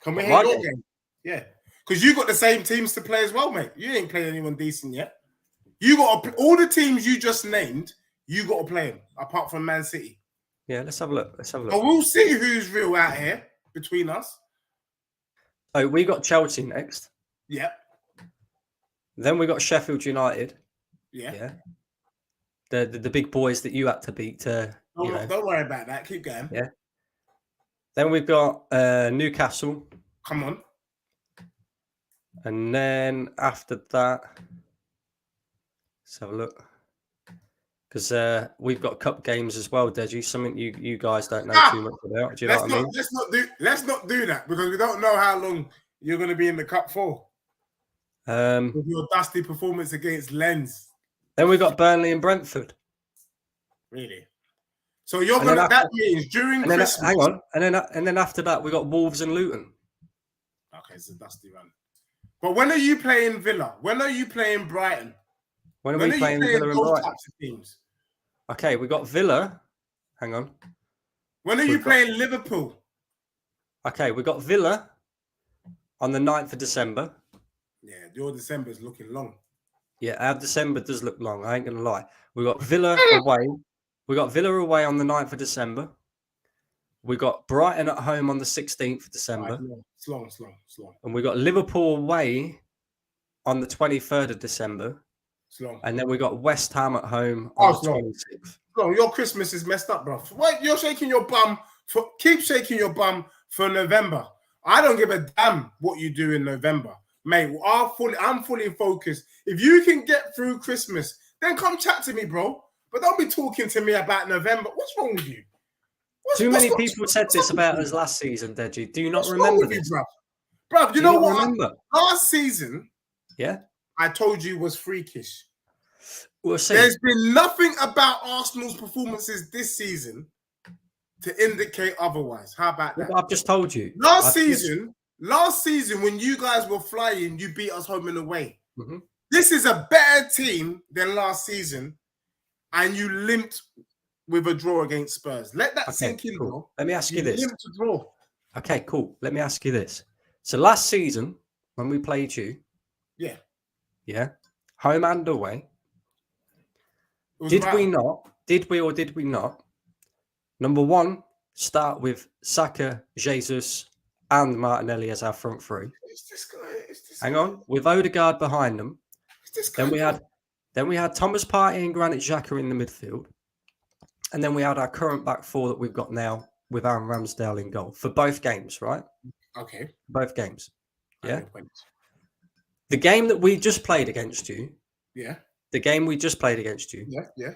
[SPEAKER 2] Can we hear your games? Yeah. Because you got the same teams to play as well, mate. You ain't playing anyone decent yet. You got all the teams you just named, you got to play them, apart from Man City.
[SPEAKER 1] Yeah, let's have a look.
[SPEAKER 2] But we'll see who's real out here between us.
[SPEAKER 1] Oh, we got Chelsea next.
[SPEAKER 2] Yeah.
[SPEAKER 1] Then we got Sheffield United.
[SPEAKER 2] Yeah.
[SPEAKER 1] The big boys that you had to beat.
[SPEAKER 2] Don't worry about that. Keep going.
[SPEAKER 1] Yeah. Then we've got Newcastle.
[SPEAKER 2] Come on.
[SPEAKER 1] And then after that, let's have a look. Because we've got cup games as well, Deji. Something you guys don't know too much about. Do you know what I mean?
[SPEAKER 2] Let's not do that because we don't know how long you're going to be in the cup for. With your dusty performance against Lens.
[SPEAKER 1] Then we got Burnley and Brentford.
[SPEAKER 2] Really? So you're going to that means during Christmas.
[SPEAKER 1] Hang on, and then after that we got Wolves and Luton.
[SPEAKER 2] Okay, it's a dusty run. But when are you playing Villa? When are you playing Brighton?
[SPEAKER 1] When are we playing Villa and Brighton? Types of teams? Okay, we got Villa. Hang on.
[SPEAKER 2] When are you playing Liverpool?
[SPEAKER 1] Okay, we got Villa on the 9th of December.
[SPEAKER 2] Yeah, your December is looking long.
[SPEAKER 1] Yeah, our December does look long. I ain't going to lie. We got Villa away. We got Villa away on the 9th of December. We got Brighton at home on the 16th of December.
[SPEAKER 2] Right, slow.
[SPEAKER 1] And we got Liverpool away on the 23rd of December.
[SPEAKER 2] Slow.
[SPEAKER 1] And then we got West Ham at home on the 26th.
[SPEAKER 2] Slow. Your Christmas is messed up, bro. Wait, you're shaking your bum. Keep shaking your bum for November. I don't give a damn what you do in November. Mate, I'm fully focused. If you can get through Christmas, then come chat to me, bro. But don't be talking to me about November. What's wrong with you?
[SPEAKER 1] Too many people said this about us last season, Deji. Do you not remember this?
[SPEAKER 2] Bruv, you know what? Last season, I told you was freakish.
[SPEAKER 1] We'll see.
[SPEAKER 2] There's been nothing about Arsenal's performances this season to indicate otherwise. How about that?
[SPEAKER 1] I've just told you.
[SPEAKER 2] Last season, when you guys were flying, you beat us home and away.
[SPEAKER 1] Mm-hmm.
[SPEAKER 2] This is a better team than last season, and you limped with a draw against Spurs. Let that sink in, bro.
[SPEAKER 1] Let me ask you this.
[SPEAKER 2] Limped a draw.
[SPEAKER 1] Okay, cool. Let me ask you this. So last season, when we played you, home and away, did we or did we not? Number one, start with Saka, Jesus, and Martinelli as our front three. Hang on, with Odegaard behind them. Then we had Thomas Partey and Granit Xhaka in the midfield, and then we had our current back four that we've got now with Aaron Ramsdale in goal for both games, right?
[SPEAKER 2] Okay,
[SPEAKER 1] both games. Yeah. The game that we just played against you.
[SPEAKER 2] Yeah.
[SPEAKER 1] The game we just played against you.
[SPEAKER 2] Yeah.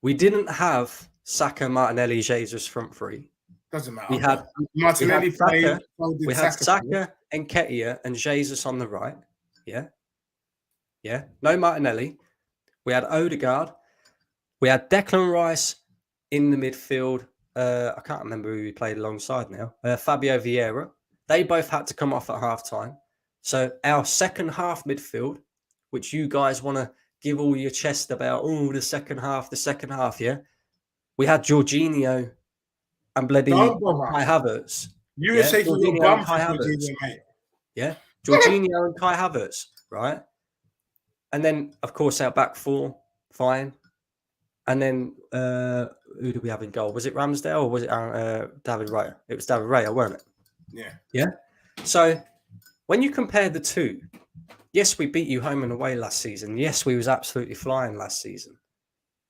[SPEAKER 1] We didn't have Saka, Martinelli, Jesus front three.
[SPEAKER 2] Doesn't matter.
[SPEAKER 1] We had
[SPEAKER 2] Martinelli played.
[SPEAKER 1] We had Saka and Nketiah and Jesus on the right. Yeah. No Martinelli. We had Odegaard. We had Declan Rice in the midfield. I can't remember who we played alongside now. Fabio Vieira. They both had to come off at half time. So our second half midfield, which you guys want to give all your chest about, the second half, yeah? We had Jorginho and bloody Kai Havertz.
[SPEAKER 2] You were shaking your bum for Jorginho, mate.
[SPEAKER 1] Yeah, Jorginho and Kai Havertz, right? And then, of course, our back four, fine. And then, who did we have in goal? Was it Ramsdale or was it David Raya? It was David Raya, wasn't it? Yeah. So when you compare the two, yes, we beat you home and away last season. Yes, we was absolutely flying last season.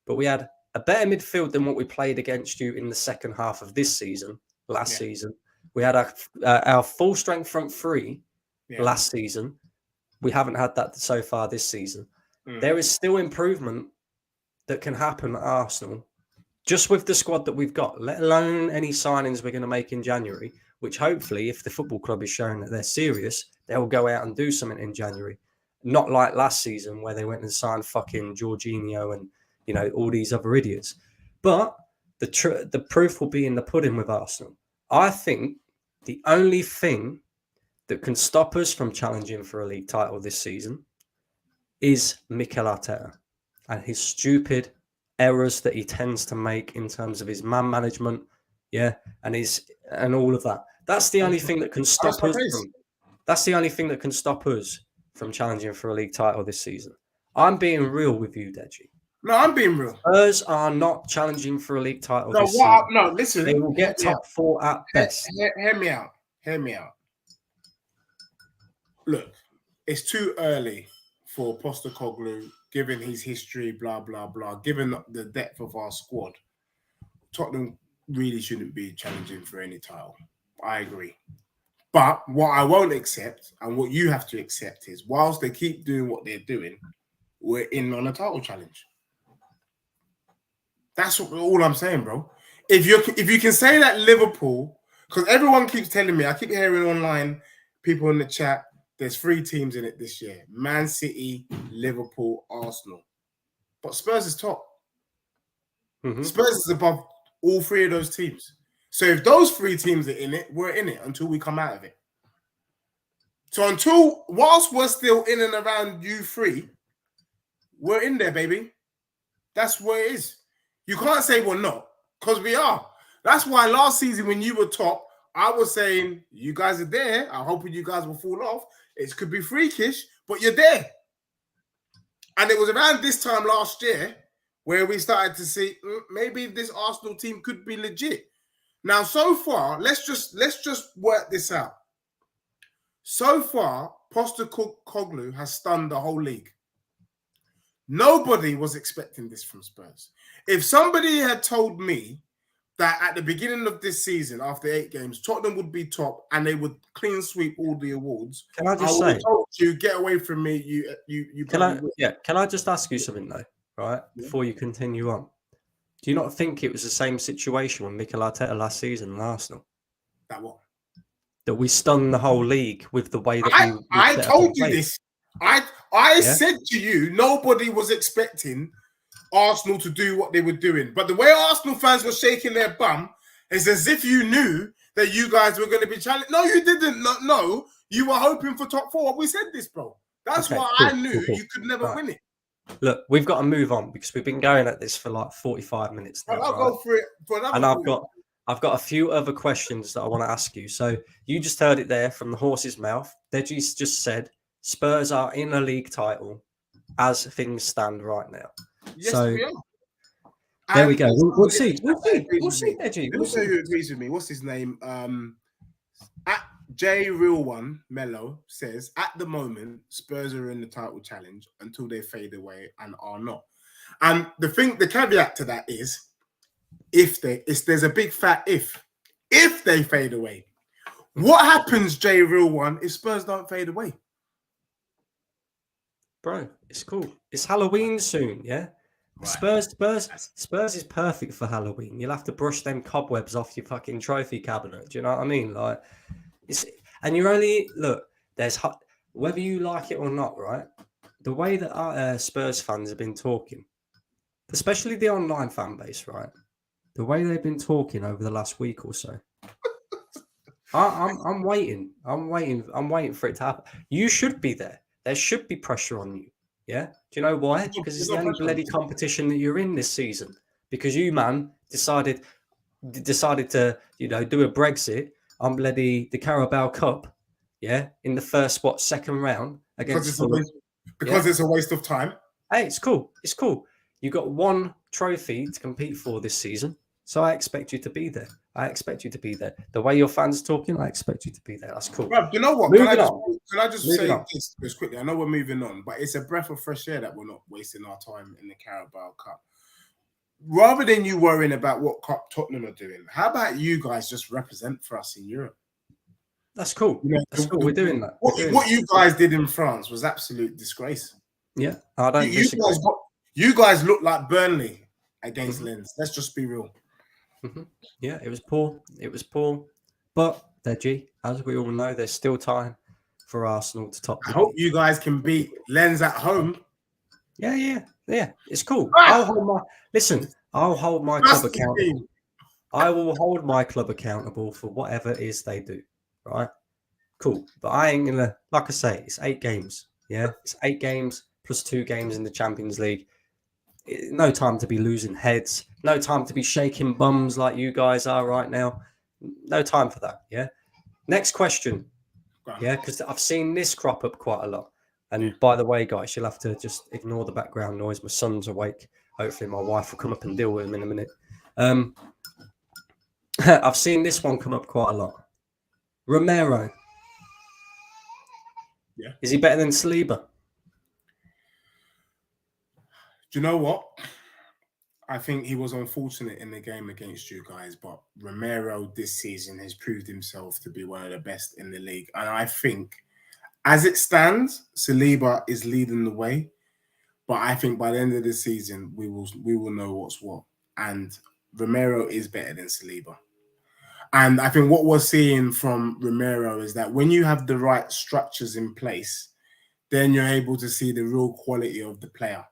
[SPEAKER 1] But we had a better midfield than what we played against you in the second half of this season. last season. We had our full strength front three last season. We haven't had that so far this season. There is still improvement that can happen at Arsenal just with the squad that we've got, let alone any signings we're going to make in January, which hopefully, if the football club is showing that they're serious, they'll go out and do something in January. Not like last season where they went and signed fucking Jorginho and, you know, all these other idiots. But the proof will be in the pudding with Arsenal. I think the only thing that can stop us from challenging for a league title this season is Mikel Arteta and his stupid errors that he tends to make in terms of his man management, and all of that. That's the only thing that can stop us. That's the only thing that can stop us from challenging for a league title this season. I'm being real with you, Deji.
[SPEAKER 2] No, I'm being real.
[SPEAKER 1] Spurs are not challenging for a league title this season.
[SPEAKER 2] No, listen.
[SPEAKER 1] They will get top 4 at best.
[SPEAKER 2] Hear me out. Hear me out. Look, it's too early for Postecoglou, given his history, blah, blah, blah, given the depth of our squad. Tottenham really shouldn't be challenging for any title. I agree. But what I won't accept, and what you have to accept, is whilst they keep doing what they're doing, we're in on a title challenge. That's all I'm saying, bro. If you can say that Liverpool, because everyone keeps telling me, I keep hearing online, people in the chat, there's 3 teams in it this year. Man City, Liverpool, Arsenal. But Spurs is top. Spurs is above all 3 of those teams. So if those 3 teams are in it, we're in it until we come out of it. So whilst we're still in and around you 3, we're in there, baby. That's where it is. You can't say we're not, because we are. That's why last season when you were top, I was saying, you guys are there. I'm hoping you guys will fall off. It could be freakish, but you're there. And it was around this time last year where we started to see maybe this Arsenal team could be legit. Now, so far, let's just work this out. So far, Postecoglou has stunned the whole league. Nobody was expecting this from Spurs. If somebody had told me that at the beginning of this season, after 8 games, Tottenham would be top and they would clean sweep all the awards,
[SPEAKER 1] can I just
[SPEAKER 2] would
[SPEAKER 1] say,
[SPEAKER 2] have told you, get away from me. You
[SPEAKER 1] can I just ask you something though, right? Before you continue on, do you not think it was the same situation with Mikel Arteta last season in Arsenal?
[SPEAKER 2] That what?
[SPEAKER 1] That we stunned the whole league with the way that
[SPEAKER 2] I told you this. I said to you, nobody was expecting Arsenal to do what they were doing. But the way Arsenal fans were shaking their bum is as if you knew that you guys were going to be challenged. No, you didn't. No, you were hoping for top 4. We said this, bro. That's why I knew you could never win it.
[SPEAKER 1] Look, we've got to move on because we've been going at this for like 45 minutes now.
[SPEAKER 2] I'll go for it for another.
[SPEAKER 1] And I've got a few other questions that I want to ask you. So you just heard it there from the horse's mouth. Deji's just said Spurs are in a league title as things stand right now.
[SPEAKER 2] Yes,
[SPEAKER 1] so
[SPEAKER 2] we are.
[SPEAKER 1] There we go. We'll see. We'll see, Deji.
[SPEAKER 2] Let me tell you who agrees with me. What's his name? At J Real One Mello says at the moment Spurs are in the title challenge until they fade away and are not. And the caveat to that is there's a big fat if they fade away. What happens, J Real One, if Spurs don't fade away?
[SPEAKER 1] Bro, it's cool. It's Halloween soon, yeah? Right. Spurs is perfect for Halloween. You'll have to brush them cobwebs off your fucking trophy cabinet. Do you know what I mean? Like, there's whether you like it or not, right? The way that our Spurs fans have been talking, especially the online fan base, right? The way they've been talking over the last week or so. I'm waiting. I'm waiting for it to happen. You should be there. There should be pressure on you. Yeah. Do you know why? Because it's the only bloody competition that you're in this season. Because you, man, decided to, do a Brexit on bloody the Carabao Cup. Yeah. In the first, second round against
[SPEAKER 2] because it's a waste of time.
[SPEAKER 1] Hey, it's cool. It's cool. You got 1 trophy to compete for this season. So I expect you to be there. The way your fans are talking, I expect you to be there. That's cool.
[SPEAKER 2] Right, you know what? Can I just say this quickly? I know we're moving on, but it's a breath of fresh air that we're not wasting our time in the Carabao Cup. rather than you worrying about what Tottenham are doing, how about you guys just represent for us in Europe?
[SPEAKER 1] That's cool.
[SPEAKER 2] You know,
[SPEAKER 1] That's cool. We're doing that.
[SPEAKER 2] What you guys did in France was absolute disgrace.
[SPEAKER 1] Yeah, I don't disagree.
[SPEAKER 2] You guys look like Burnley against Lens. Let's just be real.
[SPEAKER 1] Yeah, it was poor. It was poor. But, Deji, as we all know, there's still time for Arsenal to top the
[SPEAKER 2] I hope
[SPEAKER 1] league.
[SPEAKER 2] you guys can beat Lens at home.
[SPEAKER 1] Yeah. It's cool. I'll hold my club accountable. I will hold my club accountable for whatever it is they do. Right? Cool. But I ain't gonna, like I say, it's 8 games. Yeah, it's 8 games plus 2 games in the Champions League. No time to be losing heads. No time to be shaking bums like you guys are right now. No time for that. Yeah. Next question. Yeah, because I've seen this crop up quite a lot. And by the way, guys, you'll have to just ignore the background noise. My son's awake. Hopefully, my wife will come up and deal with him in a minute. I've seen this one come up quite a lot. Romero.
[SPEAKER 2] Yeah.
[SPEAKER 1] Is he better than Saliba?
[SPEAKER 2] Do you know what? I think he was unfortunate in the game against you guys, but Romero this season has proved himself to be one of the best in the league. And I think, as it stands, Saliba is leading the way. But I think by the end of the season, we will know what's what. And Romero is better than Saliba. And I think what we're seeing from Romero is that when you have the right structures in place, then you're able to see the real quality of the player.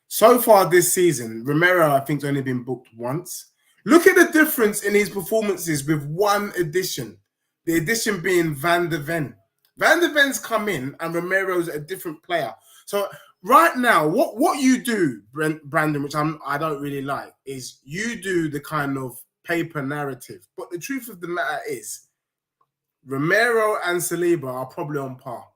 [SPEAKER 2] So far this season, Romero, I think, has only been booked once. Look at the difference in his performances with one addition. The addition being Van de Ven. Van de Ven's come in and Romero's a different player. So right now, what you do, Brandon, which I don't really like, is you do the kind of paper narrative. But the truth of the matter is, Romero and Saliba are probably on par.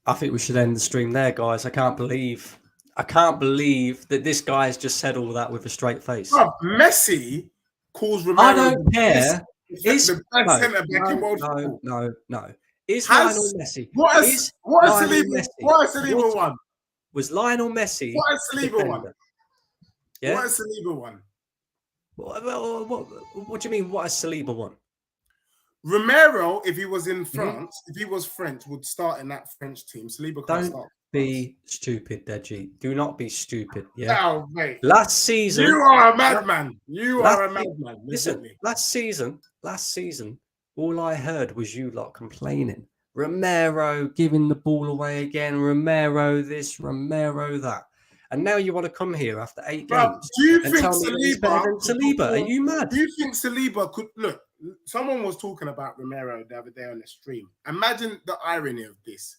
[SPEAKER 1] I think we should end the stream there, guys. I can't believe that this guy's just said all that with a straight face.
[SPEAKER 2] Oh, Messi calls Romero.
[SPEAKER 1] I don't care.
[SPEAKER 2] The best centre back in world football.
[SPEAKER 1] No. Lionel Messi?
[SPEAKER 2] What has Saliba won?
[SPEAKER 1] Was Lionel Messi?
[SPEAKER 2] What has Saliba won?
[SPEAKER 1] Yeah.
[SPEAKER 2] What has Saliba won?
[SPEAKER 1] What do you mean? What has Saliba won?
[SPEAKER 2] Romero, if he was in France, if he was French, would start in that French team. Saliba can't start.
[SPEAKER 1] Don't be stupid, Deji. Do not be stupid. Yeah.
[SPEAKER 2] No, mate.
[SPEAKER 1] Last season,
[SPEAKER 2] you are a madman. You are a madman.
[SPEAKER 1] Listen, last season, all I heard was you lot complaining. Romero giving the ball away again. Romero this, Romero that. And now you want to come here after 8 games.
[SPEAKER 2] Do you
[SPEAKER 1] and
[SPEAKER 2] think
[SPEAKER 1] tell me he's better than Saliba? Are you mad?
[SPEAKER 2] Do you think Saliba could look? Someone was talking about Romero the other day on the stream. Imagine the irony of this.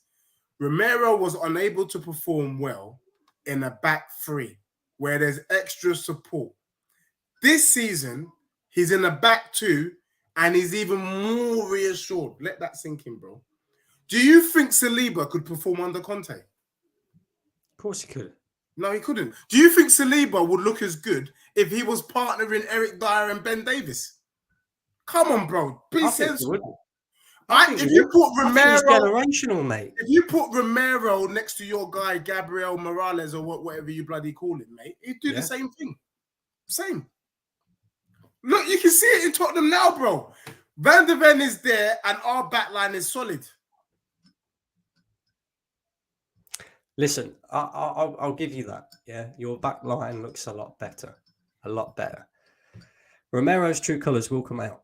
[SPEAKER 2] Romero was unable to perform well in a back three where there's extra support. This season, he's in a back two and he's even more reassured. Let that sink in, bro. Do you think Saliba could perform under Conte?
[SPEAKER 1] Of course he could.
[SPEAKER 2] No, he couldn't. Do you think Saliba would look as good if he was partnering Eric Dyer and Ben Davis? Come on, bro. Be sensible. If you put Romero,
[SPEAKER 1] generational, mate.
[SPEAKER 2] If you put Romero next to your guy Gabriel Morales or whatever you bloody call it, mate, he'd do the same thing. Same. Look, you can see it in Tottenham now, bro. Van de Ven is there, and our backline is solid.
[SPEAKER 1] Listen, I'll give you that. Yeah, your back line looks a lot better. Romero's true colours will come out.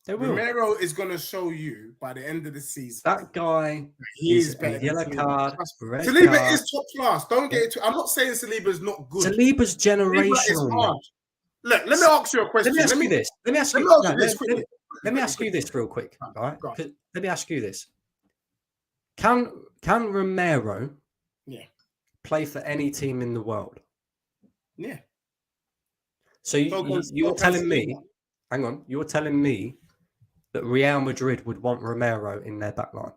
[SPEAKER 1] They will.
[SPEAKER 2] Romero is going to show you by the end of the season.
[SPEAKER 1] That guy,
[SPEAKER 2] he's better.
[SPEAKER 1] Yellow card, red
[SPEAKER 2] Saliba
[SPEAKER 1] card.
[SPEAKER 2] is top class. Don't get it too. I'm not saying Saliba's not good.
[SPEAKER 1] Saliba's generational.
[SPEAKER 2] Look, let me ask you a question.
[SPEAKER 1] Let me ask you this real quick. All right. Let me ask you this. Can Romero play for any team in the world?
[SPEAKER 2] Yeah.
[SPEAKER 1] So you're telling me, hang on, you're telling me that Real Madrid would want Romero in their backline?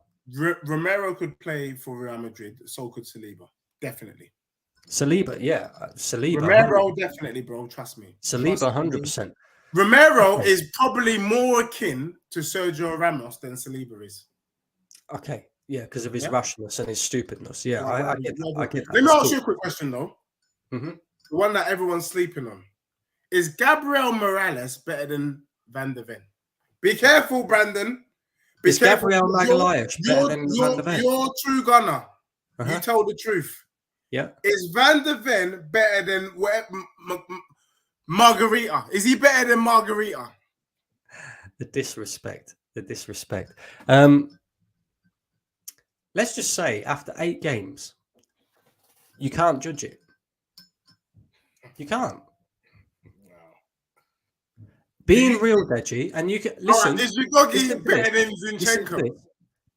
[SPEAKER 2] Romero could play for Real Madrid, so could Saliba. Definitely.
[SPEAKER 1] Saliba, yeah. Saliba.
[SPEAKER 2] Romero, definitely, bro. Trust me.
[SPEAKER 1] Saliba, 100%.
[SPEAKER 2] Romero is probably more akin to Sergio Ramos than Saliba is.
[SPEAKER 1] Okay. Yeah, because of his
[SPEAKER 2] Yeah.
[SPEAKER 1] rashness and his stupidness. Yeah,
[SPEAKER 2] Well,
[SPEAKER 1] I
[SPEAKER 2] whatever.
[SPEAKER 1] get that. I get that.
[SPEAKER 2] Let me
[SPEAKER 1] It's
[SPEAKER 2] ask
[SPEAKER 1] cool.
[SPEAKER 2] you a quick question though.
[SPEAKER 1] hmm
[SPEAKER 2] The one that everyone's sleeping on. Is Gabriel Morales better than Van der Ven? Be careful, Brandon. Be
[SPEAKER 1] Is
[SPEAKER 2] careful.
[SPEAKER 1] Gabriel Magalhaes better than Van der Ven?
[SPEAKER 2] You're true gunner. You
[SPEAKER 1] Uh-huh.
[SPEAKER 2] tell the truth.
[SPEAKER 1] Yeah.
[SPEAKER 2] Is Van der Ven better than Margarita? Is he better than Margarita?
[SPEAKER 1] The disrespect. The disrespect. Let's just say after 8 games, you can't judge it. You can't. Being real, Deji, and you can listen.
[SPEAKER 2] All right, is Ugogi
[SPEAKER 1] listen to
[SPEAKER 2] better
[SPEAKER 1] this.
[SPEAKER 2] than
[SPEAKER 1] Listen to
[SPEAKER 2] Zinchenko?
[SPEAKER 1] this.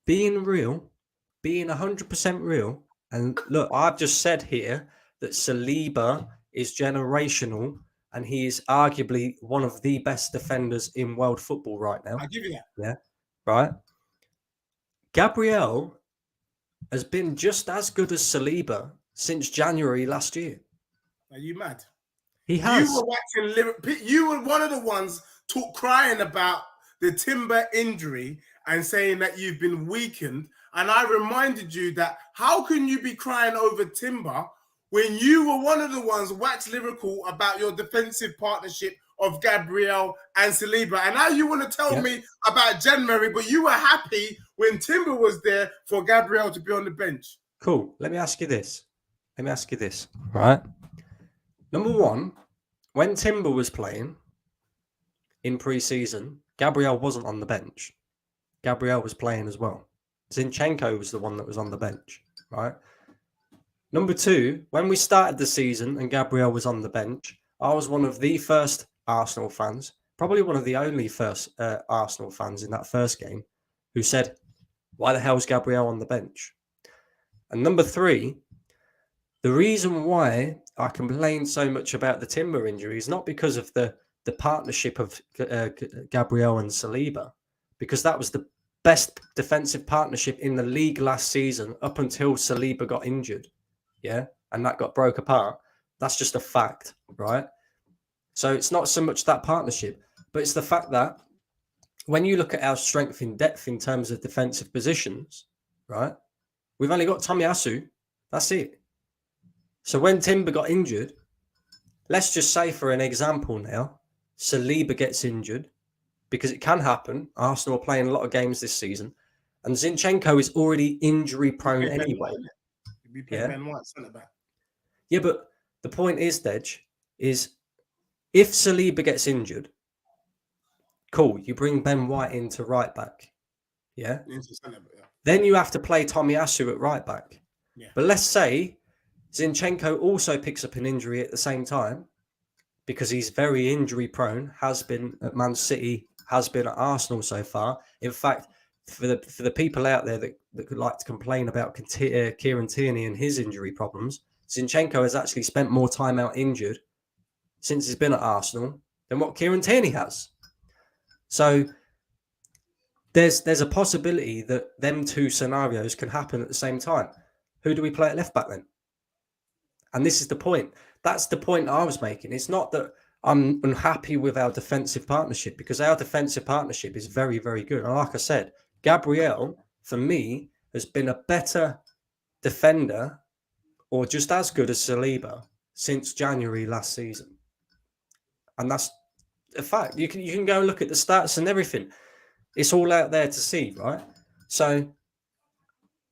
[SPEAKER 1] Being real, being 100% real, and look, I've just said here that Saliba is generational, and he is arguably one of the best defenders in world football right now.
[SPEAKER 2] I'll give you that.
[SPEAKER 1] Yeah, right. Gabriel has been just as good as Saliba since January last year.
[SPEAKER 2] Are you mad?
[SPEAKER 1] He has.
[SPEAKER 2] You were watching Liverpool. You were one of the ones crying about the Timber injury and saying that you've been weakened. And I reminded you that how can you be crying over Timber when you were one of the ones waxed lyrical about your defensive partnership of Gabriel and Saliba? And now you want to tell me about January, but you were happy when Timber was there for Gabriel to be on the bench.
[SPEAKER 1] Cool. Let me ask you this. Right. Number one, when Timber was playing in pre-season, Gabriel wasn't on the bench. Gabriel was playing as well. Zinchenko was the one that was on the bench, right? Number two, when we started the season and Gabriel was on the bench, I was one of the first Arsenal fans, probably one of the only first Arsenal fans in that first game, who said, why the hell's Gabriel on the bench? And number three, the reason why I complained so much about the Timber injury is not because of the partnership of Gabriel and Saliba, because that was the best defensive partnership in the league last season up until Saliba got injured. Yeah. And that got broke apart. That's just a fact, right? So it's not so much that partnership, but it's the fact that when you look at our strength in depth in terms of defensive positions, right? We've only got Tomiyasu. That's it. So when Timber got injured, let's just say for an example now, Saliba gets injured, because it can happen. Arsenal are playing a lot of games this season, and Zinchenko is already injury prone anyway.
[SPEAKER 2] Ben White, centre back.
[SPEAKER 1] Yeah, but the point is, Dej, is if Saliba gets injured, cool, you bring Ben White into right back. Yeah. Then you have to play Tomiyasu at right back. Yeah. But let's say Zinchenko also picks up an injury at the same time, because he's very injury prone, has been at Man City, has been at Arsenal so far. In fact, for the people out there that could like to complain about Kieran Tierney and his injury problems, Zinchenko has actually spent more time out injured since he's been at Arsenal than what Kieran Tierney has. So there's a possibility that them two scenarios can happen at the same time. Who do we play at left back then? And this is the point. That's the point I was making. It's not that I'm unhappy with our defensive partnership, because our defensive partnership is very, very good. And like I said, Gabriel, for me, has been a better defender, or just as good as Saliba, since January last season. And that's a fact. You can go and look at the stats and everything. It's all out there to see, right? So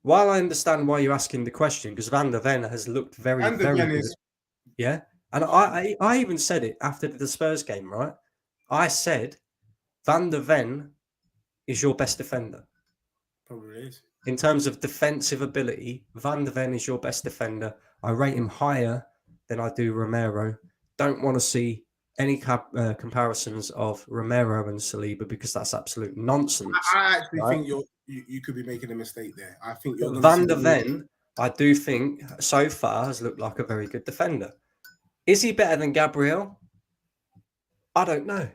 [SPEAKER 1] while I understand why you're asking the question, because Van der Ven has looked very, very good. Yeah. And I even said it after the Spurs game, right? I said Van der Ven is your best defender.
[SPEAKER 2] Probably is.
[SPEAKER 1] In terms of defensive ability, Van der Ven is your best defender. I rate him higher than I do Romero. Don't want to see any comparisons of Romero and Saliba, because that's absolute nonsense.
[SPEAKER 2] I actually think you could be making a mistake there. I think you're
[SPEAKER 1] Van der Ven, I do think so far has looked like a very good defender. Is he better than Gabriel? I don't know.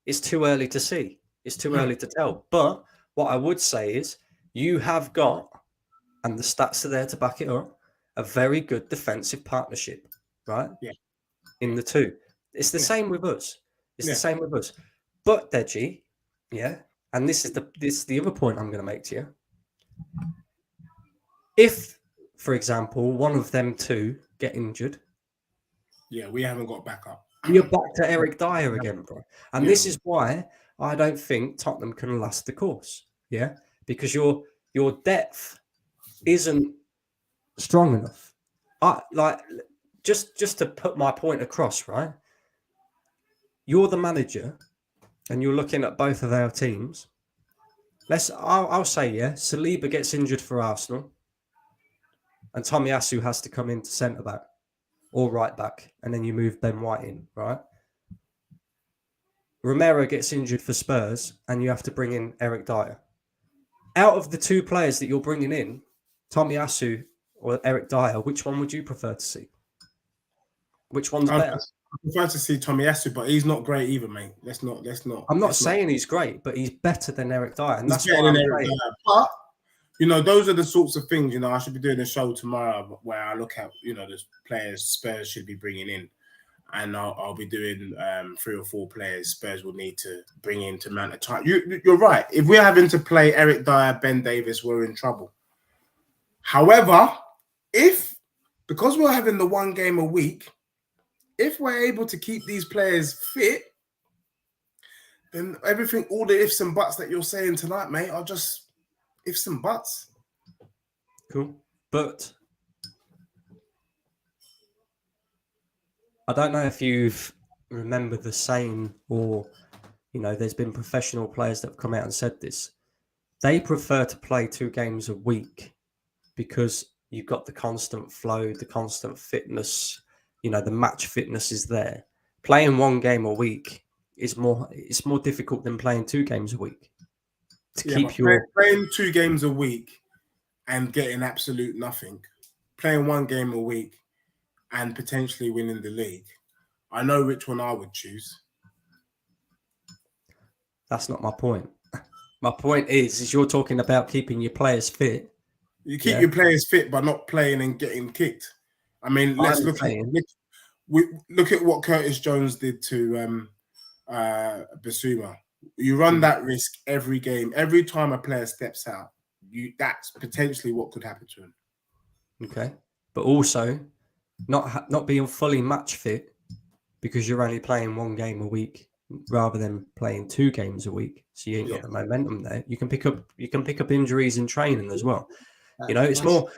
[SPEAKER 1] It's too early to see. It's too early to tell. But what I would say is you have got, and the stats are there to back it up, a very good defensive partnership, right?
[SPEAKER 2] Yeah.
[SPEAKER 1] In the two. It's the same with us. It's the same with us. But Deji, yeah, and this is the other point I'm going to make to you. If, for example, one of them two get injured,
[SPEAKER 2] Yeah, we haven't got backup.
[SPEAKER 1] you're back to Eric Dyer again, bro. And
[SPEAKER 2] Yeah.
[SPEAKER 1] this is why I don't think Tottenham can last the course. Yeah, because your depth isn't strong enough. Just to put my point across, right? You're the manager, and you're looking at both of our teams. I'll say, yeah, Saliba gets injured for Arsenal, and Tomiyasu has to come into centre back or right back, and then you move Ben White in, right? Romero gets injured for Spurs, and you have to bring in Eric Dyer. Out of the two players that you're bringing in, Tomiyasu or Eric Dyer, which one would you prefer to see? Which one's better?
[SPEAKER 2] I prefer to see Tomiyasu, but he's not great either, mate. Let's not.
[SPEAKER 1] I'm not saying he's great, but he's better than Eric Dyer, and
[SPEAKER 2] He's
[SPEAKER 1] that's
[SPEAKER 2] better
[SPEAKER 1] why
[SPEAKER 2] than
[SPEAKER 1] I'm
[SPEAKER 2] Eric
[SPEAKER 1] saying.
[SPEAKER 2] Dyer. But those are the sorts of things. I should be doing a show tomorrow where I look at the players Spurs should be bringing in, and I'll be doing 3 or 4 players Spurs will need to bring in to mount a time. You're right. If we're having to play Eric Dyer, Ben Davis, we're in trouble. However, because we're having the one game a week, if we're able to keep these players fit, then everything, all the ifs and buts that you're saying tonight, mate, are just ifs and buts.
[SPEAKER 1] Cool. But I don't know if you've remembered the saying, or, there's been professional players that have come out and said this. They prefer to play 2 games a week because you've got the constant flow, the constant fitness, the match fitness is there. Playing 1 game a week it's more difficult than playing 2 games a week to keep
[SPEAKER 2] playing 2 games a week and getting absolute nothing. Playing 1 game a week and potentially winning the league. I know which one I would choose.
[SPEAKER 1] That's not my point. My point is you're talking about keeping your players fit.
[SPEAKER 2] You keep your players fit by not playing and getting kicked. I mean, let's look at what Curtis Jones did to Basuma. You run that risk every game. Every time a player steps out, that's potentially what could happen to him.
[SPEAKER 1] Okay. But also not being fully match fit because you're only playing 1 game a week rather than playing 2 games a week. So you ain't got the momentum there. You can pick up injuries in training as well. It's more.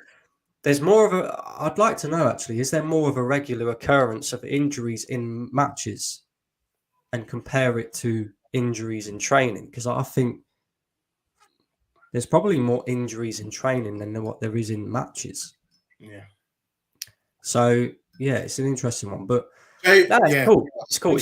[SPEAKER 1] There's more of a. I'd like to know actually. Is there more of a regular occurrence of injuries in matches, and compare it to injuries in training? Because I think there's probably more injuries in training than what there is in matches.
[SPEAKER 2] Yeah.
[SPEAKER 1] So yeah, it's an interesting one, but it's cool. It's cool.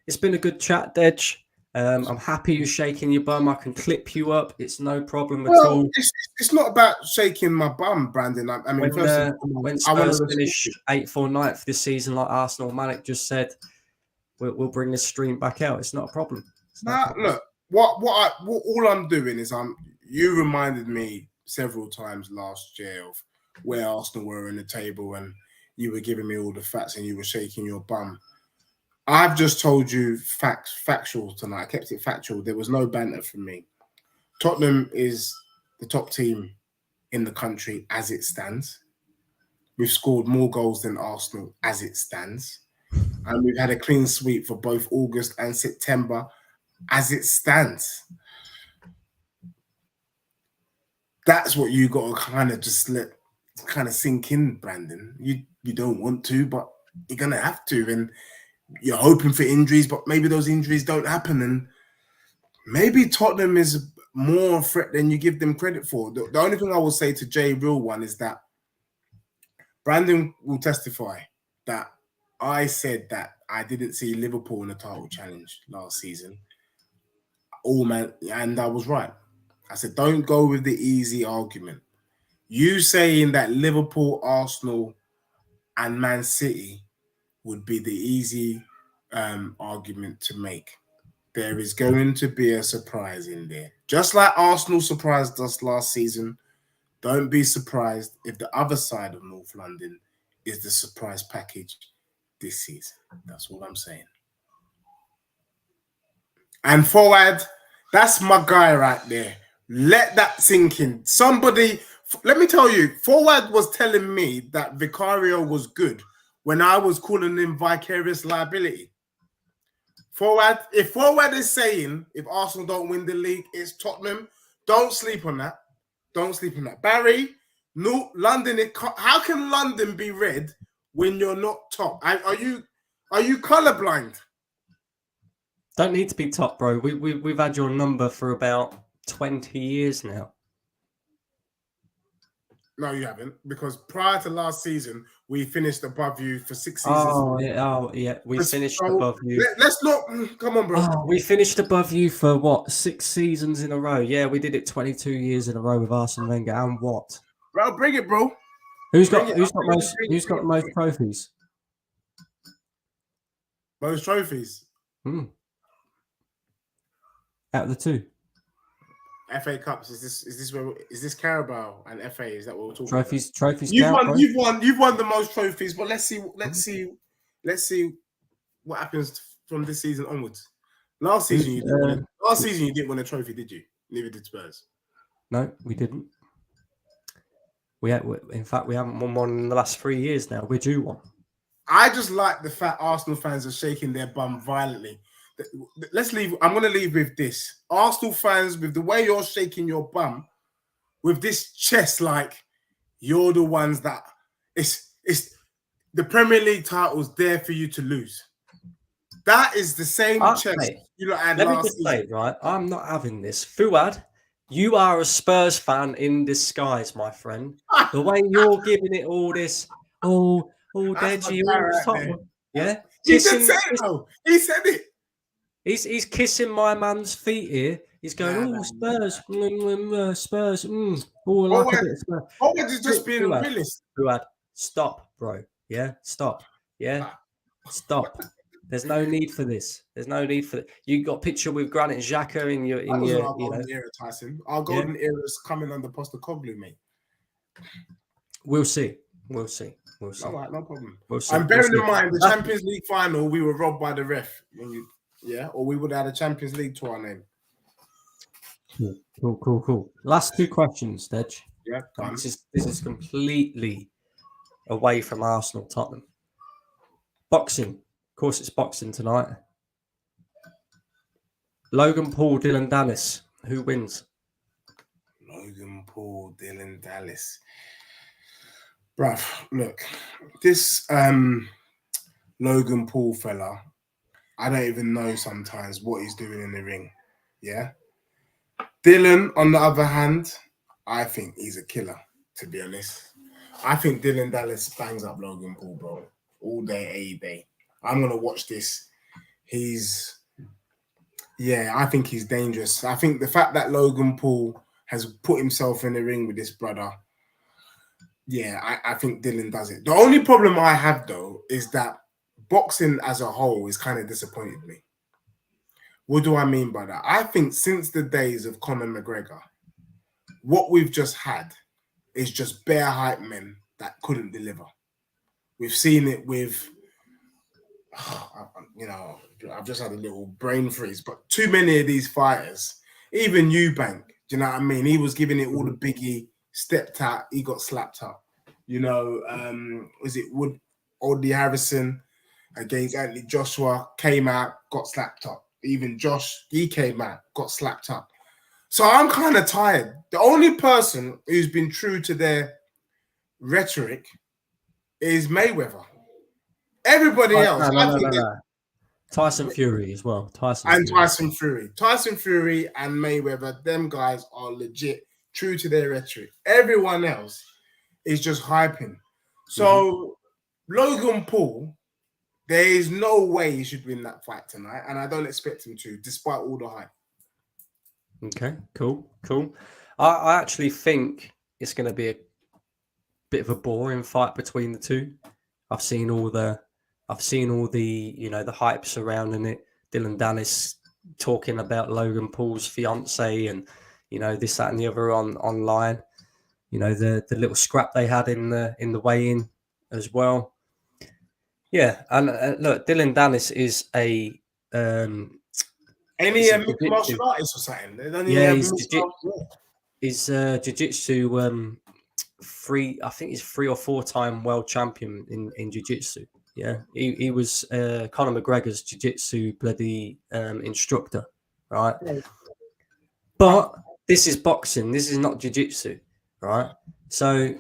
[SPEAKER 1] It's been a good chat, Dej. I'm happy you're shaking your bum. I can clip you up. It's no problem at all.
[SPEAKER 2] It's not about shaking my bum, Brandon. I mean,
[SPEAKER 1] when Spurs finish 8th or 9th this season, like Arsenal, Malik just said, we'll bring this stream back out. It's not a problem.
[SPEAKER 2] Look, all I'm doing is you reminded me several times last year of where Arsenal were in the table, and you were giving me all the facts, and you were shaking your bum. I've just told you factual tonight. I kept it factual. There was no banter from me. Tottenham is the top team in the country as it stands. We've scored more goals than Arsenal as it stands. And we've had a clean sweep for both August and September as it stands. That's what you got to kind of just let kind of sink in, Brandon. You don't want to, but you're going to have to. And you're hoping for injuries, but maybe those injuries don't happen. And maybe Tottenham is more a threat than you give them credit for. The only thing I will say to Jay Real One is that Brandon will testify that I said that I didn't see Liverpool in the title challenge last season. And I was right. I said, don't go with the easy argument. You saying that Liverpool, Arsenal, and Man City would be the easy argument to make. There is going to be a surprise in there. Just like Arsenal surprised us last season, don't be surprised if the other side of North London is the surprise package this season. That's what I'm saying. And forward, that's my guy right there. Let that sink in. Somebody Let me tell you, Forward was telling me that Vicario was good when I was calling him vicarious liability. If Forward is saying if Arsenal don't win the league, it's Tottenham, don't sleep on that. Don't sleep on that. Barry, no, London. How can London be red when you're not top? Are you colorblind?
[SPEAKER 1] Don't need to be top, bro. We've had your number for about 20 years now.
[SPEAKER 2] No, you haven't, because prior to last season, we finished above you for 6 seasons.
[SPEAKER 1] Yeah. We finished above you.
[SPEAKER 2] Let's not. Come on, bro.
[SPEAKER 1] Oh, we finished above you for what? 6 seasons in a row. Yeah, we did it 22 years in a row with Arsene Wenger. And what?
[SPEAKER 2] Bro, bring it, bro.
[SPEAKER 1] Who's got the most trophies?
[SPEAKER 2] Most trophies.
[SPEAKER 1] Out of the two.
[SPEAKER 2] FA Cups. Is this Carabao and FA? Is that what we're talking
[SPEAKER 1] Trophies?
[SPEAKER 2] about?
[SPEAKER 1] Trophies.
[SPEAKER 2] You've won the most trophies. But let's see what happens from this season onwards. Last season you didn't win a trophy, did you? Neither did Spurs.
[SPEAKER 1] No, we didn't. In fact, we haven't won one in the last 3 years now. We're due one.
[SPEAKER 2] I just like the fact Arsenal fans are shaking their bum violently. Let's leave. I'm going to leave with this. Arsenal fans, with the way you're shaking your bum, with this chest, like you're the ones that it's the Premier League title's there for you to lose. That is the same chest you had last season.
[SPEAKER 1] Say, right? I'm not having this. Fuad, you are a Spurs fan in disguise, my friend. The way you're giving it all this, Deji, yeah.
[SPEAKER 2] He did say it though. He said it.
[SPEAKER 1] He's kissing my man's feet here. He's going, Spurs, Spurs. Oh, I like a bit of Spurs.
[SPEAKER 2] What is just being a realist?
[SPEAKER 1] Fuad, stop, bro. Yeah, stop. Yeah, stop. There's no need for this. There's no need for it. You got a picture with Granit Xhaka in your
[SPEAKER 2] golden era, Tyson. Our golden era is coming under Postecoglou, mate.
[SPEAKER 1] We'll see. All
[SPEAKER 2] right, no problem.
[SPEAKER 1] And
[SPEAKER 2] bearing in mind the Champions League final, we were robbed by the ref. Or we would have had a Champions League to our name.
[SPEAKER 1] Cool. Last 2 questions, Dej.
[SPEAKER 2] Yeah.
[SPEAKER 1] This is completely away from Arsenal, Tottenham. Boxing. Of course, it's boxing tonight. Logan Paul, Dylan Dallas. Who wins?
[SPEAKER 2] Logan Paul, Dylan Dallas. Bruv, look, this Logan Paul fella, I don't even know sometimes what he's doing in the ring. Yeah. Dylan, on the other hand, I think he's a killer, to be honest. I think Dylan Dallas bangs up Logan Paul, bro. All day, every day. I'm going to watch this. I think he's dangerous. I think the fact that Logan Paul has put himself in the ring with this brother, I think Dylan does it. The only problem I have, though, is that boxing as a whole is kind of disappointed me. What do I mean by that? I think since the days of Conor McGregor, what we've just had is just bare hype men that couldn't deliver. We've seen it with, I've just had a little brain freeze, but too many of these fighters, even Eubank, do you know what I mean? He was giving it all the biggie, stepped out, he got slapped up. Was it Woody Harrison against Anthony Joshua, came out, got slapped up. Even Josh, he came out, got slapped up. So I'm kind of tired. The only person who's been true to their rhetoric is Mayweather. Everybody else.
[SPEAKER 1] No. Tyson Fury as well. Tyson
[SPEAKER 2] Fury and Mayweather, them guys are legit true to their rhetoric. Everyone else is just hyping. So Logan Paul, there is no way he should win that fight tonight, and I don't expect him to, despite all the hype.
[SPEAKER 1] Okay, cool. I actually think it's going to be a bit of a boring fight between the two. I've seen all the the hype surrounding it. Dylan Dallas talking about Logan Paul's fiance and this, that, and the other online. The little scrap they had in the weigh-in as well. Yeah, and look, Dylan Dallas is a
[SPEAKER 2] any mixed martial artist or something.
[SPEAKER 1] He's jiu-jitsu I think he's 3 or 4-time world champion in jiu-jitsu. Yeah, he was Conor McGregor's jiu-jitsu bloody instructor, right? But this is boxing. This is not jiu-jitsu, right? So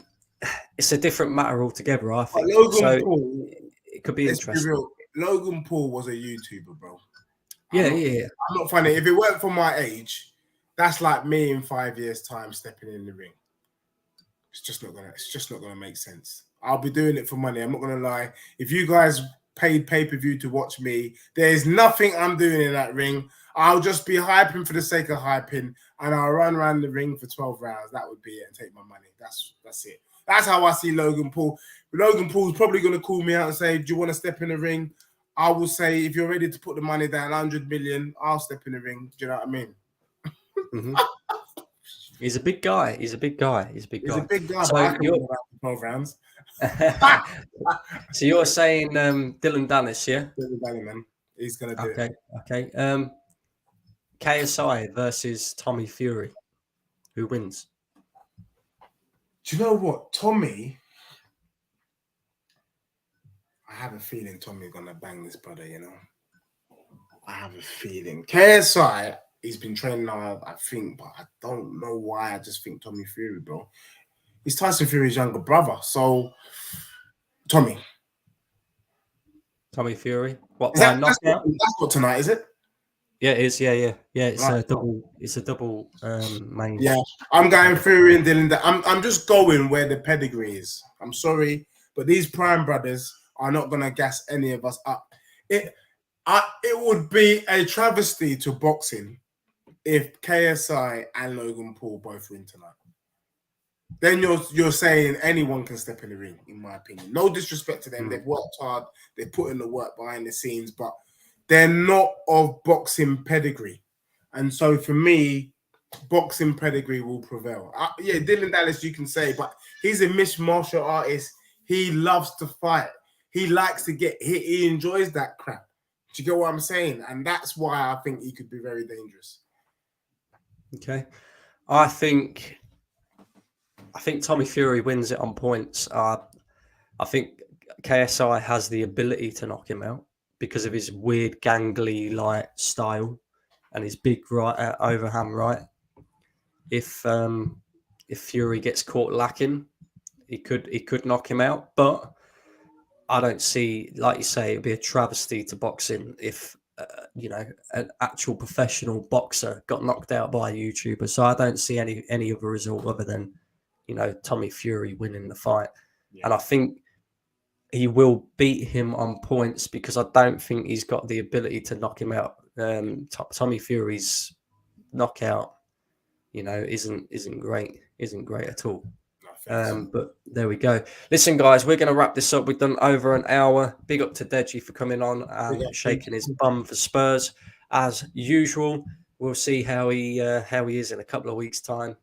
[SPEAKER 1] it's a different matter altogether, I think.
[SPEAKER 2] Logan Paul,
[SPEAKER 1] it could be
[SPEAKER 2] let's be
[SPEAKER 1] interesting.
[SPEAKER 2] real. Logan Paul was a YouTuber, bro.
[SPEAKER 1] Yeah.
[SPEAKER 2] I'm not funny. If it weren't for my age, that's like me in 5 years' time stepping in the ring. It's just not gonna make sense. I'll be doing it for money. I'm not gonna lie. If you guys paid pay-per-view to watch me, there's nothing I'm doing in that ring. I'll just be hyping for the sake of hyping, and I'll run around the ring for 12 rounds. That would be it, and take my money. That's it. That's how I see Logan Paul. Logan Paul's probably gonna call me out and say, "Do you want to step in the ring?" I will say, if you're ready to put the money down, 100 million, I'll step in the ring. Do you know what I mean?
[SPEAKER 1] Mm-hmm. He's a big guy.
[SPEAKER 2] He's a big guy,
[SPEAKER 1] So
[SPEAKER 2] but I can win about 12 rounds.
[SPEAKER 1] So you're saying Dylan Dennis, yeah?
[SPEAKER 2] Dylan Dennis, man. He's going to do it.
[SPEAKER 1] Okay. KSI versus Tommy Fury. Who wins?
[SPEAKER 2] Do you know what? Tommy, I have a feeling Tommy's going to bang this brother, you know? I have a feeling. KSI, he's been training now, I think, but I don't know why. I just think Tommy Fury, bro. He's Tyson Fury's younger brother. So, Tommy
[SPEAKER 1] Fury. What,
[SPEAKER 2] by
[SPEAKER 1] knockout?
[SPEAKER 2] That's what tonight, is it?
[SPEAKER 1] Yeah, it is. Yeah. It's right. It's a double main.
[SPEAKER 2] Yeah, I'm going Fury and Dylan. I'm just going where the pedigree is. I'm sorry, but these Prime brothers are not gonna gas any of us up. It would be a travesty to boxing if KSI and Logan Paul both win tonight. Then you're saying anyone can step in the ring, in my opinion. No disrespect to them. They've worked hard. They've put in the work behind the scenes, but they're not of boxing pedigree. And so for me, boxing pedigree will prevail. Dylan Dallas, you can say, but he's a mixed martial artist. He loves to fight. He likes to get hit. He enjoys that crap. Do you get what I'm saying? And that's why I think he could be very dangerous.
[SPEAKER 1] Okay. I think Tommy Fury wins it on points. I think KSI has the ability to knock him out because of his weird gangly like style and his big right overhand right. If Fury gets caught lacking, he could knock him out. But I don't see, like you say, it'd be a travesty to boxing if an actual professional boxer got knocked out by a YouTuber. So I don't see any other result other than Tommy Fury winning the fight. Yeah. And I think he will beat him on points because I don't think he's got the ability to knock him out. Tommy Fury's knockout, isn't great at all. But there we go. Listen, guys, we're going to wrap this up. We've done over an hour. Big up to Deji for coming on and shaking his bum for Spurs as usual. We'll see how he is in a couple of weeks' time.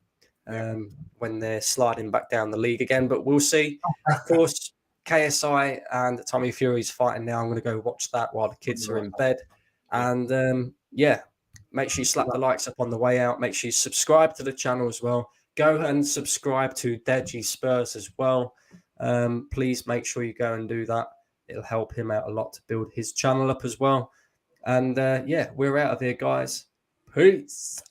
[SPEAKER 1] When they're sliding back down the league again, but we'll see. Of course, KSI and Tommy Fury's fighting now. I'm going to go watch that while the kids are in bed. And make sure you slap the likes up on the way out. Make sure you subscribe to the channel as well. Go and subscribe to Deji Spurs as well. Please make sure you go and do that. It'll help him out a lot to build his channel up as well. And we're out of here, guys. Peace.